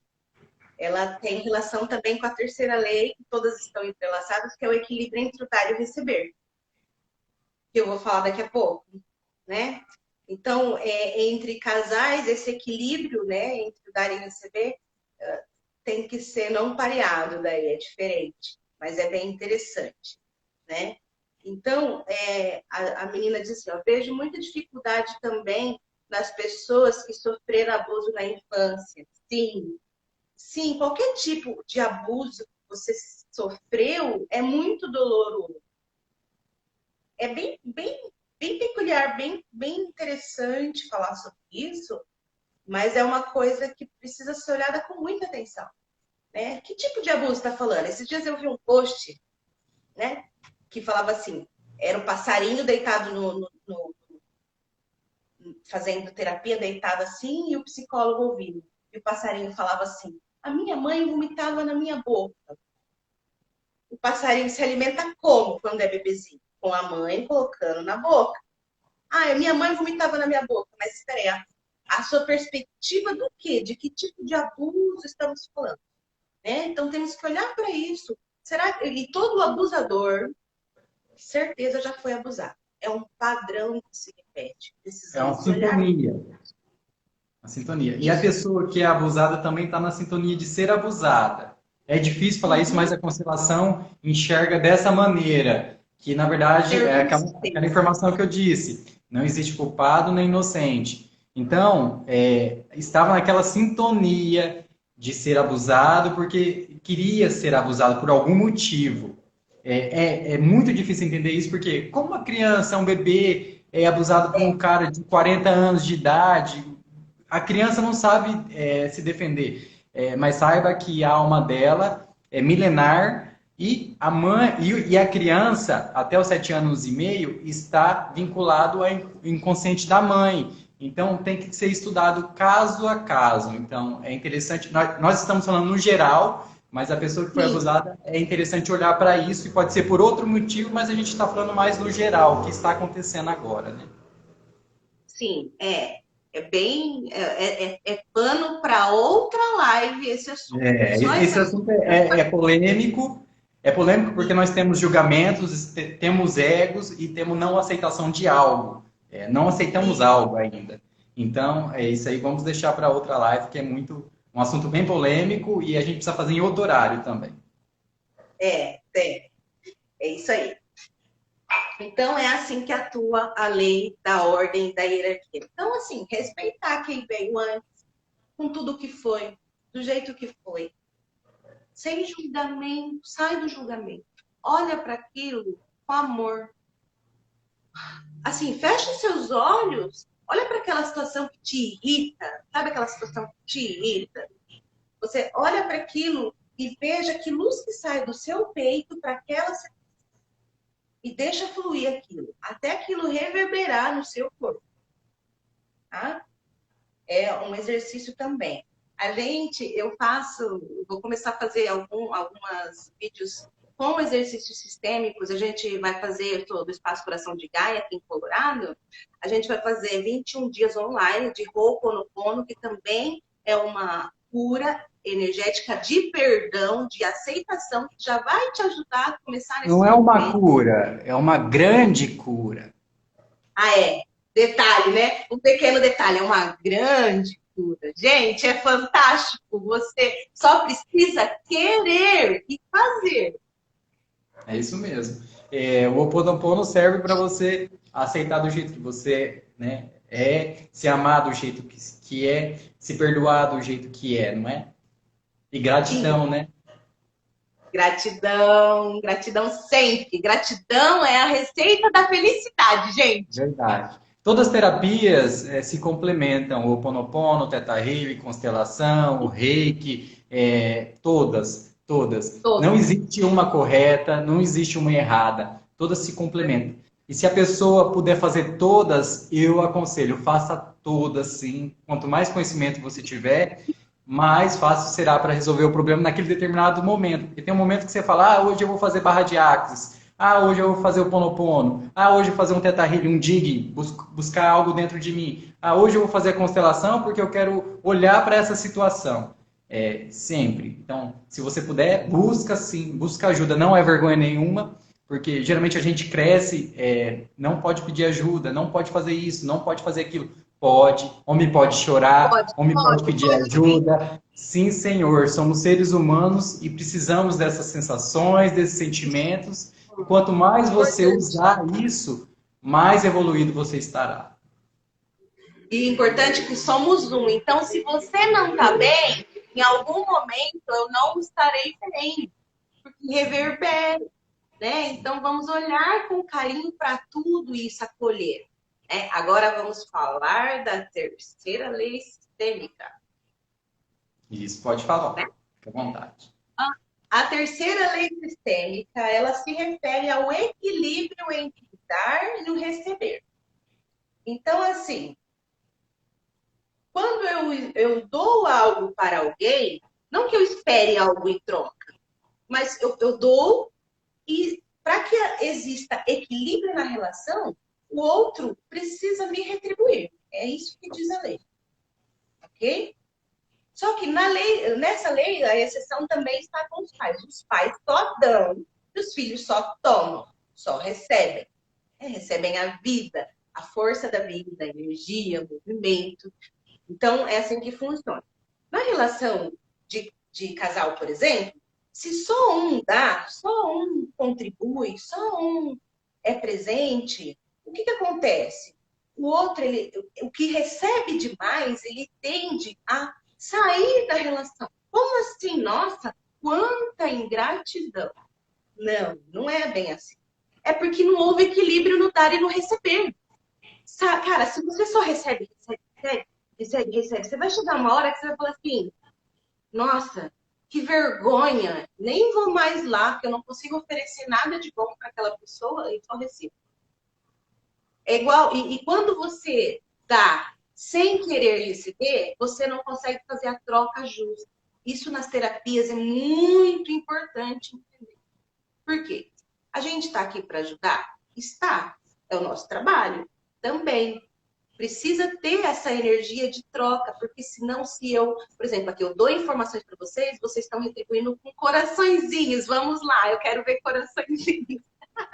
ela tem relação também com a terceira lei, que todas estão entrelaçadas, que é o equilíbrio entre o dar e o receber. Que eu vou falar daqui a pouco, né? Então, entre casais, esse equilíbrio, né, entre o dar e receber, tem que ser não pareado, daí é diferente, mas é bem interessante, né? Então, a menina diz assim, ó, vejo muita dificuldade também nas pessoas que sofreram abuso na infância. Sim, qualquer tipo de abuso que você sofreu é muito doloroso. É bem peculiar, bem interessante falar sobre isso, mas é uma coisa que precisa ser olhada com muita atenção, né? Que tipo de abuso está falando? Esses dias eu vi um post, né, que falava assim, era um passarinho deitado fazendo terapia, deitado assim, e o psicólogo ouvindo. E o passarinho falava assim, a minha mãe vomitava na minha boca. O passarinho se alimenta como quando é bebezinho? Com a mãe colocando na boca. Ah, minha mãe vomitava na minha boca. Mas espera aí, a sua perspectiva do quê? De que tipo de abuso estamos falando? Né? Então temos que olhar para isso. Será que e todo abusador, certeza, já foi abusado? É um padrão que se repete. É uma Precisamos olhar. sintonia. Uma sintonia. E a Isso. pessoa que é abusada também está na sintonia de ser abusada. É difícil falar isso, mas a constelação enxerga dessa maneira, que na verdade é aquela informação que eu disse. Não existe culpado nem inocente. Então, estava naquela sintonia de ser abusado porque queria ser abusado por algum motivo. É muito difícil entender isso, porque como uma criança, um bebê, é abusado por um cara de 40 anos de idade, a criança não sabe se defender. Mas saiba que a alma dela é milenar e a mãe e a criança, até os 7 anos e meio, está vinculado ao inconsciente da mãe. Então, tem que ser estudado caso a caso. Então, é interessante. Nós estamos falando no geral, mas a pessoa que foi abusada, é interessante olhar para isso, e pode ser por outro motivo, mas a gente está falando mais no geral, o que está acontecendo agora, né? Sim, é pano para outra live esse assunto. Esse assunto é polêmico. É polêmico porque nós temos julgamentos, temos egos e temos não aceitação de algo. Não aceitamos algo ainda. Então, é isso aí. Vamos deixar para outra live, que é um assunto bem polêmico e a gente precisa fazer em outro horário também. É isso aí. Então, é assim que atua a lei da ordem da hierarquia. Então, assim, respeitar quem veio antes, com tudo que foi, do jeito que foi. Sem julgamento, sai do julgamento. Olha para aquilo com amor. Assim, fecha os seus olhos, olha para aquela situação que te irrita, sabe aquela situação que te irrita? Você olha para aquilo e veja que luz que sai do seu peito para aquela situação. E deixa fluir aquilo, até aquilo reverberar no seu corpo. Tá? É um exercício também. Vou começar a fazer algumas vídeos com exercícios sistêmicos. A gente vai fazer todo o Espaço Coração de Gaia aqui em Colorado. A gente vai fazer 21 dias online de Ho'oponopono, que também é uma cura energética de perdão, de aceitação, que já vai te ajudar a começar nesse Não é uma momento. cura, é uma grande cura. Ah, é. Detalhe, né? Um pequeno detalhe, é uma grande cura. Gente, é fantástico. Você só precisa querer e fazer. É isso mesmo. O Ho Oponopono serve para você aceitar do jeito que você, né, se amar do jeito que é, se perdoar do jeito que é, não é? E gratidão, né? Gratidão, gratidão sempre. Gratidão é a receita da felicidade, gente. Verdade. Todas as terapias se complementam. O Ho Oponopono, o Theta Healing, constelação, o Reiki, todas. Todas. Não existe uma correta, não existe uma errada. Todas se complementam. E se a pessoa puder fazer todas, eu aconselho, faça todas sim. Quanto mais conhecimento você tiver, mais fácil será para resolver o problema naquele determinado momento. Porque tem um momento que você fala, hoje eu vou fazer barra de axis. Hoje eu vou fazer o Ponopono. Hoje eu vou fazer um Theta Healing, um Dig, buscar algo dentro de mim. Hoje eu vou fazer a constelação porque eu quero olhar para essa situação. Sempre. Então, se você puder, busca sim, busca ajuda. Não é vergonha nenhuma, porque geralmente a gente cresce, não pode pedir ajuda, não pode fazer isso, não pode fazer aquilo. Pode, homem pode chorar, homem pode pedir ajuda. Sim, Senhor, somos seres humanos e precisamos dessas sensações, desses sentimentos. E quanto mais você usar isso, mais evoluído você estará. E importante que somos um. Então, se você não está bem, em algum momento eu não estarei bem. Porque reverbera, né? Então, vamos olhar com carinho para tudo isso, acolher. Agora vamos falar da terceira lei sistêmica. Isso, pode falar. Fique à vontade. A terceira lei sistêmica, ela se refere ao equilíbrio entre o dar e o receber. Então, assim, quando eu dou algo para alguém, não que eu espere algo em troca, mas eu dou e para que exista equilíbrio na relação, o outro precisa me retribuir. É isso que diz a lei. Ok? Só que nessa lei, a exceção também está com os pais. Os pais só dão e os filhos só tomam, só recebem. Recebem a vida, a força da vida, a energia, o movimento. Então, é assim que funciona. Na relação de casal, por exemplo, se só um dá, só um contribui, só um é presente, o que acontece? O outro, o que recebe demais, ele tende a sair da relação. Como assim? Nossa, quanta ingratidão. Não é bem assim. É porque não houve equilíbrio no dar e no receber. Cara, se você só recebe, você vai chegar uma hora que você vai falar assim, nossa, que vergonha, nem vou mais lá, porque eu não consigo oferecer nada de bom para aquela pessoa e só recebo. É igual, e quando você dá sem querer receber, você não consegue fazer a troca justa. Isso nas terapias é muito importante entender. Por quê? A gente está aqui para ajudar? Está. É o nosso trabalho. Também. Precisa ter essa energia de troca, porque senão se eu, por exemplo, aqui eu dou informações para vocês, vocês estão retribuindo com coraçõezinhos. Vamos lá, eu quero ver coraçõezinhos.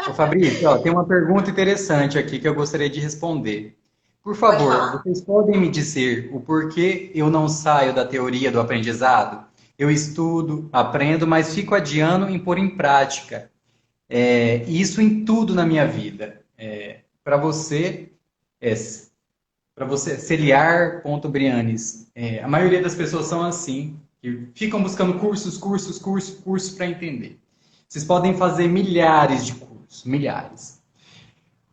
Ô Fabrício, tem uma pergunta interessante aqui que eu gostaria de responder. Por favor, vocês podem me dizer o porquê eu não saio da teoria do aprendizado? Eu estudo, aprendo, mas fico adiando em pôr em prática. Isso em tudo na minha vida. Para você para você, celiar.brianes. A maioria das pessoas são assim, que ficam buscando cursos para entender. Vocês podem fazer milhares de cursos, milhares.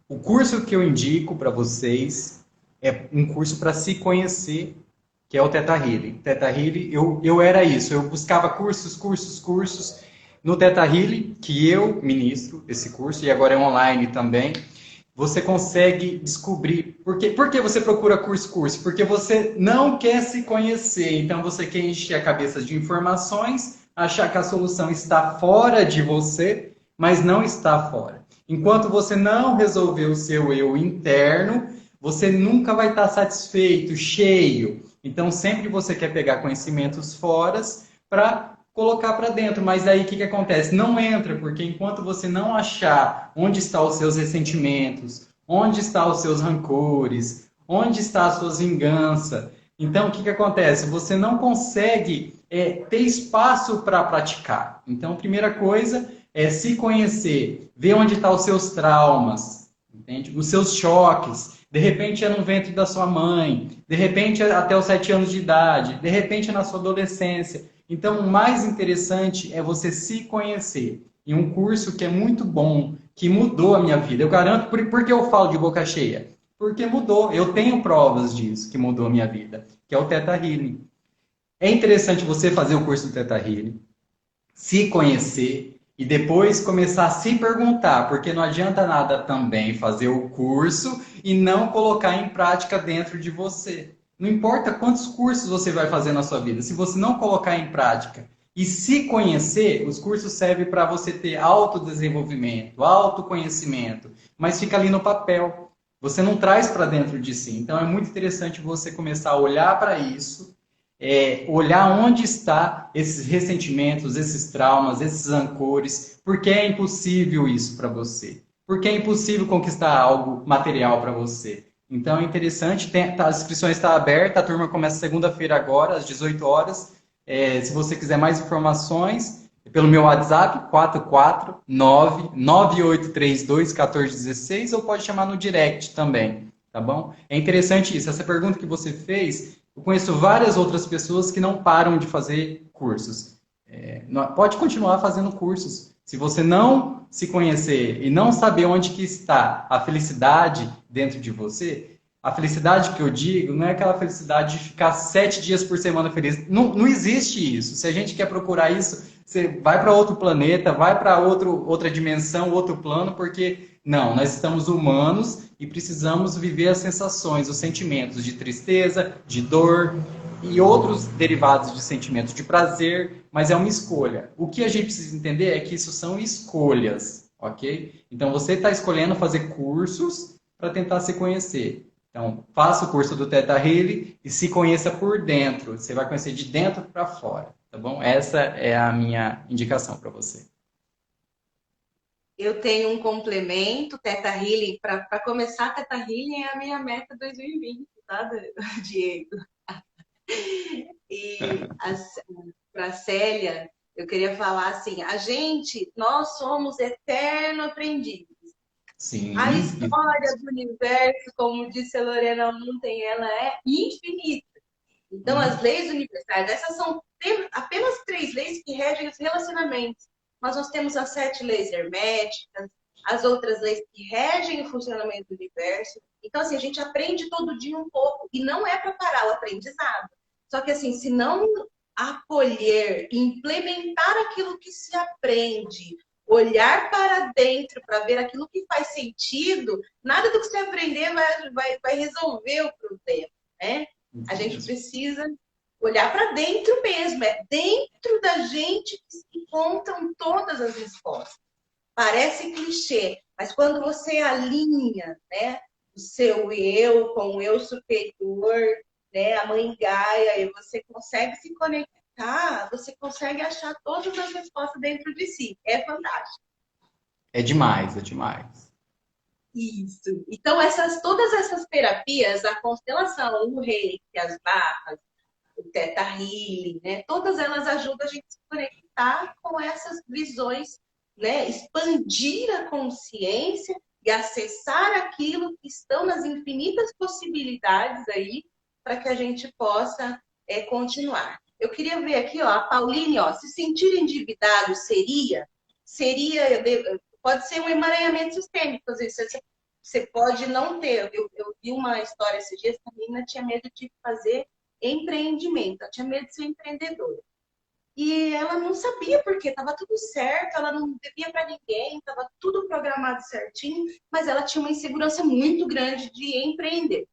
O curso que eu indico para vocês é um curso para se conhecer, que é o Theta Healing. Theta Healing, eu era isso, eu buscava cursos. No Theta Healing, que eu ministro esse curso, e agora é online também, você consegue descobrir. Por que você procura curso? Porque você não quer se conhecer, então você quer encher a cabeça de informações, achar que a solução está fora de você, mas não está fora. Enquanto você não resolver o seu eu interno, você nunca vai estar satisfeito, cheio. Então, sempre você quer pegar conhecimentos fora para colocar para dentro. Mas aí o que acontece? Não entra, porque enquanto você não achar onde estão os seus ressentimentos, onde estão os seus rancores, onde está a sua vingança, então o que acontece? Você não consegue ter espaço para praticar. Então, a primeira coisa é se conhecer, ver onde estão os seus traumas, entende? Os seus choques. De repente é no ventre da sua mãe, de repente é até os 7 anos de idade, de repente é na sua adolescência. Então, o mais interessante é você se conhecer. E um curso que é muito bom, que mudou a minha vida. Eu garanto, por que eu falo de boca cheia? Porque mudou. Eu tenho provas disso, que mudou a minha vida, que é o Theta Healing. É interessante você fazer o curso do Theta Healing, se conhecer e depois começar a se perguntar, porque não adianta nada também fazer o curso e não colocar em prática dentro de você. Não importa quantos cursos você vai fazer na sua vida, se você não colocar em prática e se conhecer, os cursos servem para você ter autodesenvolvimento, autoconhecimento, mas fica ali no papel. Você não traz para dentro de si. Então é muito interessante você começar a olhar para isso, olhar onde está esses ressentimentos, esses traumas, esses rancores, porque é impossível isso para você. Porque é impossível conquistar algo material para você. Então é interessante, as inscrições estão abertas, a turma começa segunda-feira agora, às 18 horas. Se você quiser mais informações, pelo meu WhatsApp, 449-9832-1416, ou pode chamar no direct também, tá bom? É interessante isso, essa pergunta que você fez, eu conheço várias outras pessoas que não param de fazer cursos. Pode continuar fazendo cursos. Se você não se conhecer e não saber onde que está a felicidade dentro de você, a felicidade que eu digo não é aquela felicidade de ficar 7 dias por semana feliz. Não, não existe isso. Se a gente quer procurar isso, você vai para outro planeta, vai para outra dimensão, outro plano, porque não, nós estamos humanos e precisamos viver as sensações, os sentimentos de tristeza, de dor e outros derivados de sentimentos de prazer, mas é uma escolha. O que a gente precisa entender é que isso são escolhas, ok? Então você está escolhendo fazer cursos para tentar se conhecer. Então, faça o curso do Theta Healing e se conheça por dentro. Você vai conhecer de dentro para fora, tá bom? Essa é a minha indicação para você. Eu tenho um complemento, Theta Healing. Para começar, Theta Healing é a minha meta 2020, tá, Diego? E para a Célia, eu queria falar assim, nós somos eterno aprendizes. Sim. A história do universo, como disse a Lorena ontem, ela é infinita. Então, as leis universais, essas são apenas 3 leis que regem os relacionamentos. Mas nós temos as 7 leis herméticas, as outras leis que regem o funcionamento do universo. Então, assim, a gente aprende todo dia um pouco. E não é para parar o aprendizado. Só que, assim, se não acolher, implementar aquilo que se aprende, olhar para dentro para ver aquilo que faz sentido, nada do que você aprender vai resolver o problema, né? A gente precisa olhar para dentro mesmo, é dentro da gente que se encontram todas as respostas. Parece clichê, mas quando você alinha, né, o seu eu com o eu superior, né, a mãe Gaia, e você consegue se conectar, você consegue achar todas as respostas dentro de si. É fantástico. É demais, é demais. Isso. Então, todas essas terapias, a constelação, o reiki, as barras, o Theta Healing, né? Todas elas ajudam a gente a se conectar com essas visões, né? Expandir a consciência e acessar aquilo que estão nas infinitas possibilidades aí para que a gente possa continuar. Eu queria ver aqui, ó, a Pauline, ó, se sentir endividado seria, pode ser um emaranhamento sistêmico, às vezes você pode não ter. Eu vi uma história esses dias que a menina tinha medo de fazer empreendimento, ela tinha medo de ser empreendedora. E ela não sabia porque estava tudo certo, ela não devia para ninguém, estava tudo programado certinho, mas ela tinha uma insegurança muito grande de empreender.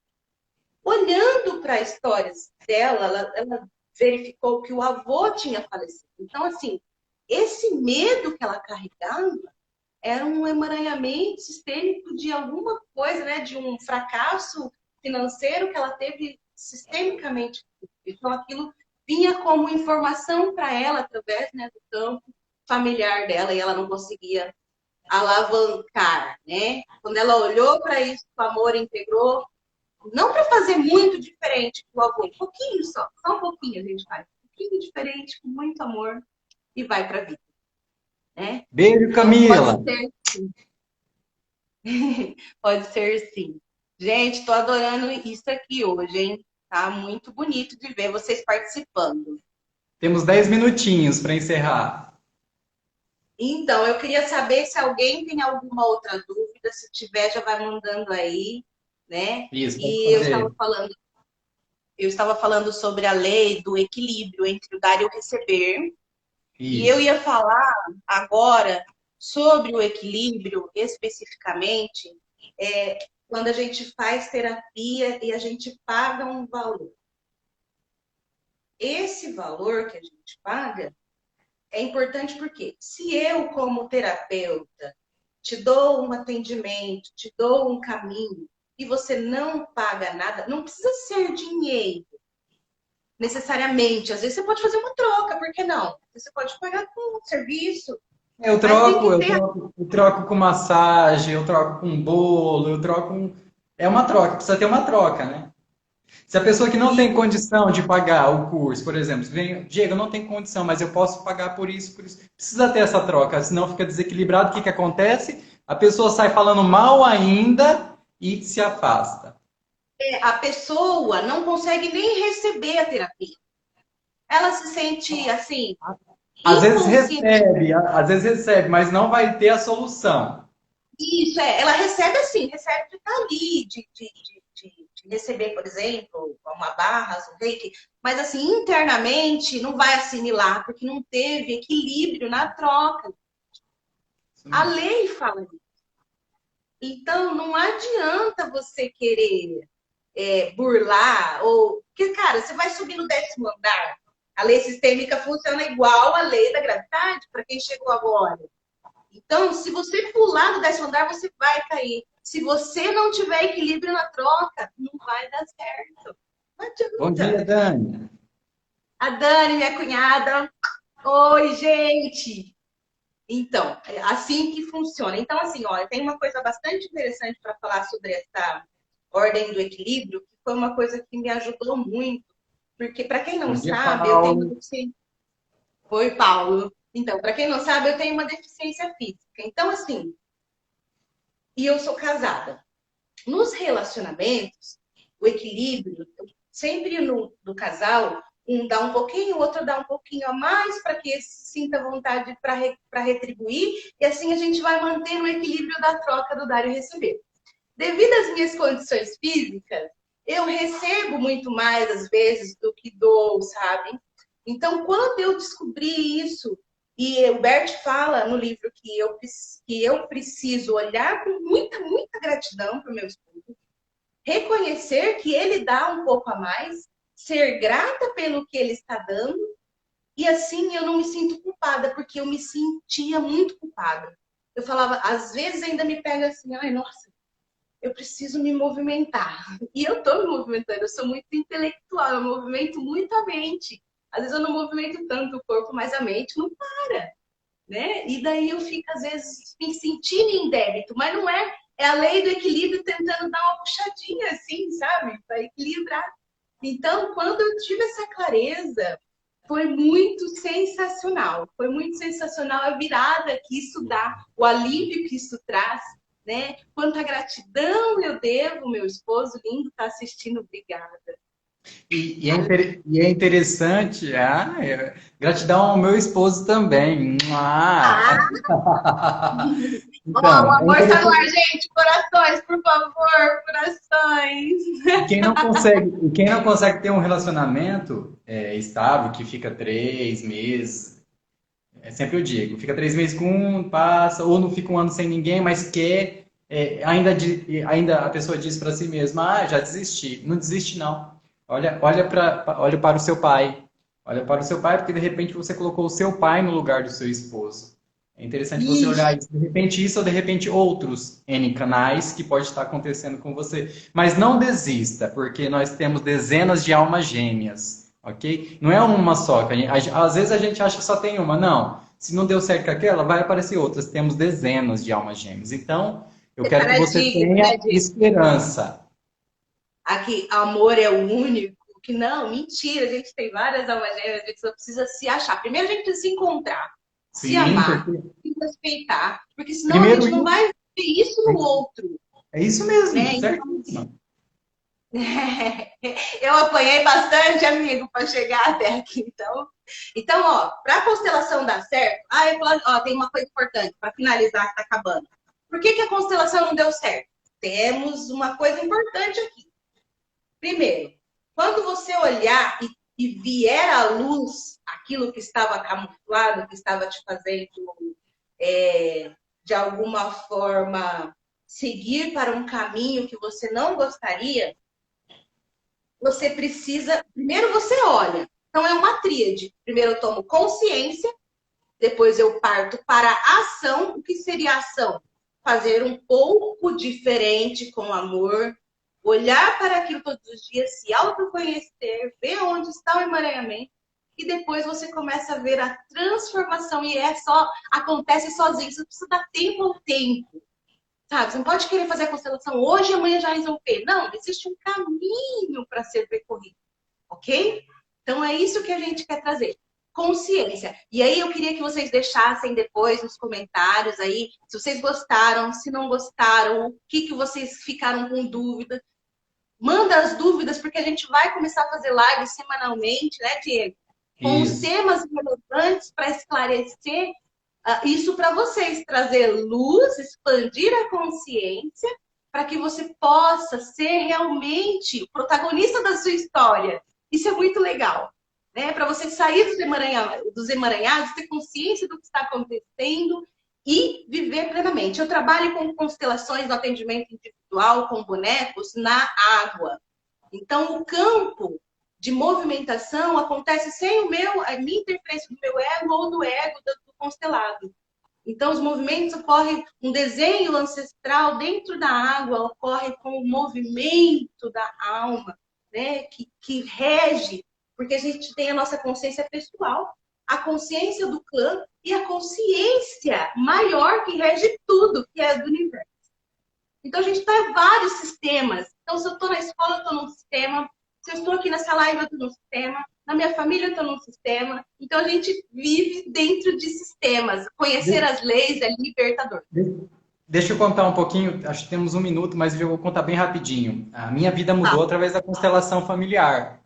Olhando para as histórias dela, ela verificou que o avô tinha falecido. Então, assim, esse medo que ela carregava era um emaranhamento sistêmico de alguma coisa, né? De um fracasso financeiro que ela teve sistemicamente. Então, aquilo vinha como informação para ela, através, né, do campo familiar dela, e ela não conseguia alavancar, né? Quando ela olhou para isso, o amor integrou, não para fazer muito diferente do avô, um pouquinho só um pouquinho a gente faz, um pouquinho diferente, com muito amor, e vai para a vida, né? Beijo, Então, Camila. pode ser sim. Pode ser sim. Gente, estou adorando isso aqui hoje, hein? Tá muito bonito de ver vocês participando. Temos 10 minutinhos para encerrar. Então, eu queria saber se alguém tem alguma outra dúvida. Se tiver, já vai mandando aí, né? Isso, pode E fazer. eu estava falando sobre a lei do equilíbrio entre o dar e o receber. E eu Isso. ia falar agora sobre o equilíbrio especificamente, quando a gente faz terapia e a gente paga um valor. Esse valor que a gente paga é importante porque se eu, como terapeuta, te dou um atendimento, te dou um caminho e você não paga nada, não precisa ser dinheiro necessariamente. Às vezes você pode fazer uma troca, por que não? Você pode pagar com um serviço, Eu mas tem troco, que eu ter. troco, eu troco com massagem, eu troco com bolo, eu troco com... É uma troca, precisa ter uma troca, né? Se a pessoa que não tem condição de pagar o curso, por exemplo, vem, Diego, eu não tenho condição, mas eu posso pagar por isso, por isso. Precisa ter essa troca, senão fica desequilibrado. O que que acontece? A pessoa sai falando mal ainda e se afasta. A pessoa não consegue nem receber a terapia. Ela se sente assim, inconsciente. Às vezes recebe, mas não vai ter a solução. Isso, ela recebe assim, recebe de estar ali, de receber, por exemplo, uma barra, um reiki, mas assim, internamente não vai assimilar, porque não teve equilíbrio na troca. Isso A mesmo. lei fala isso. Então, não adianta você querer burlar, ou. Porque, cara, você vai subir no 10º andar. A lei sistêmica funciona igual à lei da gravidade, para quem chegou agora. Então, se você pular do 10º andar, você vai cair. Se você não tiver equilíbrio na troca, não vai dar certo. Não Bom dia, adianta. Dani. A Dani, minha cunhada. Oi, gente! Então, é assim que funciona. Então, assim, ó, tem uma coisa bastante interessante para falar sobre essa ordem do equilíbrio, que foi uma coisa que me ajudou muito. Porque, para quem não Bom dia, sabe, eu tenho uma Paulo. deficiência. Oi, Paulo. Então, para quem não sabe, eu tenho uma deficiência física. Então, assim, e eu sou casada. Nos relacionamentos, o equilíbrio, sempre no casal, um dá um pouquinho, o outro dá um pouquinho a mais para que esse sinta vontade para retribuir, e assim a gente vai manter o equilíbrio da troca do dar e receber. Devido às minhas condições físicas, eu recebo muito mais, às vezes, do que dou, sabe? Então, quando eu descobri isso, e o Bert fala no livro que eu preciso olhar com muita, muita gratidão para o meu esposo, reconhecer que ele dá um pouco a mais, ser grata pelo que ele está dando, e assim eu não me sinto culpada, porque eu me sentia muito culpada. Eu falava, às vezes ainda me pega assim, ai, nossa, eu preciso me movimentar. E eu estou me movimentando, eu sou muito intelectual, eu movimento muito a mente. Às vezes eu não movimento tanto o corpo, mas a mente não para, né? E daí eu fico, às vezes, me sentindo em débito, mas não é. É a lei do equilíbrio tentando dar uma puxadinha, assim, sabe? Para equilibrar. Então, quando eu tive essa clareza, foi muito sensacional. Foi muito sensacional a virada que isso dá, o alívio que isso traz. né? Quanta gratidão eu devo, meu esposo lindo está assistindo, obrigada. E é interessante, gratidão ao meu esposo também. Ó, o Então, é amor está no ar, interessante. gente. Corações, por favor, corações. Quem não consegue ter um relacionamento estável, que fica 3 meses, sempre eu digo, fica 3 meses com um, passa, ou não fica um ano sem ninguém, mas quer, ainda a pessoa diz para si mesma, já desisti. Não desiste, não. Olha para o seu pai. Olha para o seu pai, porque de repente você colocou o seu pai no lugar do seu esposo. É interessante você olhar isso, de repente isso ou de repente outros N canais que pode estar acontecendo com você. Mas não desista, porque nós temos dezenas de almas gêmeas, ok? Não é uma só. Às vezes a gente acha que só tem uma. Não. Se não deu certo com aquela, vai aparecer outras. Temos dezenas de almas gêmeas. Então, eu quero que você Paradigma, né, tenha Diego? esperança. Aqui, amor é o único. Que não, mentira, a gente tem várias almas gêmeas, a gente só precisa se achar. Primeiro a gente precisa se encontrar, se Sim, amar, porque se respeitar, porque senão a primeiro gente não vai ver isso no outro, é isso mesmo, né? Então, certíssimo. eu apanhei bastante, amigo, para chegar até aqui. Então, ó, para a constelação dar certo, ó, tem uma coisa importante para finalizar que está acabando. Por que a constelação não deu certo? Temos uma coisa importante aqui. Primeiro, quando você olhar e vier à luz aquilo que estava camuflado, que estava te fazendo, de alguma forma, seguir para um caminho que você não gostaria, você precisa. Primeiro você olha. Então é uma tríade. Primeiro eu tomo consciência, depois eu parto para a ação. O que seria a ação? Fazer um pouco diferente com amor, olhar para aquilo todos os dias, se autoconhecer, ver onde está o emaranhamento, e depois você começa a ver a transformação, e acontece sozinho, você precisa dar tempo ao tempo. Sabe? Você não pode querer fazer a constelação hoje e amanhã já resolver. Não, existe um caminho para ser percorrido, ok? Então é isso que a gente quer trazer. Consciência. E aí eu queria que vocês deixassem depois nos comentários aí, se vocês gostaram, se não gostaram, o que vocês ficaram com dúvida. Manda as dúvidas, porque a gente vai começar a fazer lives semanalmente, né, Diego? Com os temas relevantes para esclarecer isso para vocês, trazer luz, expandir a consciência, para que você possa ser realmente o protagonista da sua história. Isso é muito legal, né? Para você sair dos emaranhados, ter consciência do que está acontecendo e viver plenamente. Eu trabalho com constelações no atendimento individual, com bonecos, na água. Então, o campo de movimentação acontece sem a minha interferência do meu ego ou do ego do constelado. Então, os movimentos ocorrem, um desenho ancestral dentro da água ocorre com o movimento da alma, né? Que rege, porque a gente tem a nossa consciência pessoal, a consciência do clã e a consciência maior que rege tudo, que é a do universo. Então, a gente está em vários sistemas. Então, se eu estou na escola, eu estou num sistema. Se eu estou aqui nessa live, eu estou num sistema. Na minha família, eu estou num sistema. Então, a gente vive dentro de sistemas. Conhecer as leis é libertador. Deixa eu contar um pouquinho, acho que temos 1 minuto, mas eu vou contar bem rapidinho. A minha vida mudou através da constelação familiar.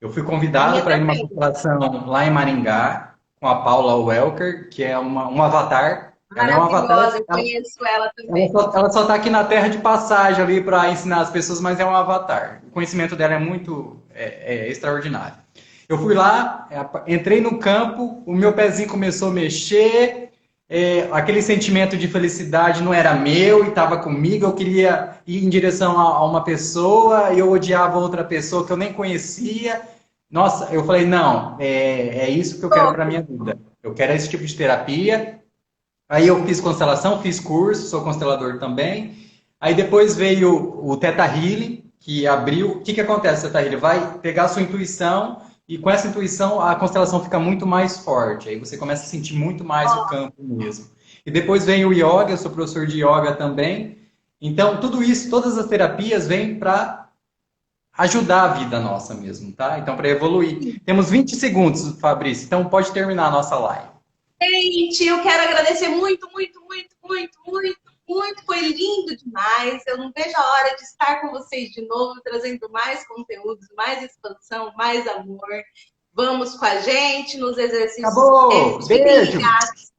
Eu fui convidado para ir numa constelação lá em Maringá, com a Paula Welker, que é um avatar. Ela é um avatar. Eu conheço ela também. Ela só está aqui na Terra de passagem ali para ensinar as pessoas, mas é um avatar. O conhecimento dela é muito extraordinário. Eu fui lá, entrei no campo, o meu pezinho começou a mexer, aquele sentimento de felicidade não era meu e estava comigo, eu queria ir em direção a uma pessoa e eu odiava outra pessoa que eu nem conhecia. Nossa, eu falei, não, é isso que eu quero para a minha vida. Eu quero esse tipo de terapia. Aí eu fiz constelação, fiz curso, sou constelador também. Aí depois veio o Theta Healing, que abriu. O que acontece, Theta Healing? Vai pegar a sua intuição e com essa intuição a constelação fica muito mais forte. Aí você começa a sentir muito mais o campo mesmo. E depois vem o yoga, eu sou professor de yoga também. Então, tudo isso, todas as terapias vêm para ajudar a vida nossa mesmo, tá? Então, para evoluir. Temos 20 segundos, Fabrício, então pode terminar a nossa live. Gente, eu quero agradecer muito, muito, muito, muito, muito, muito por foi lindo demais. Eu não vejo a hora de estar com vocês de novo, trazendo mais conteúdos, mais expansão, mais amor. Vamos com a gente nos exercícios. Acabou! Fiquem Beijo! ligados.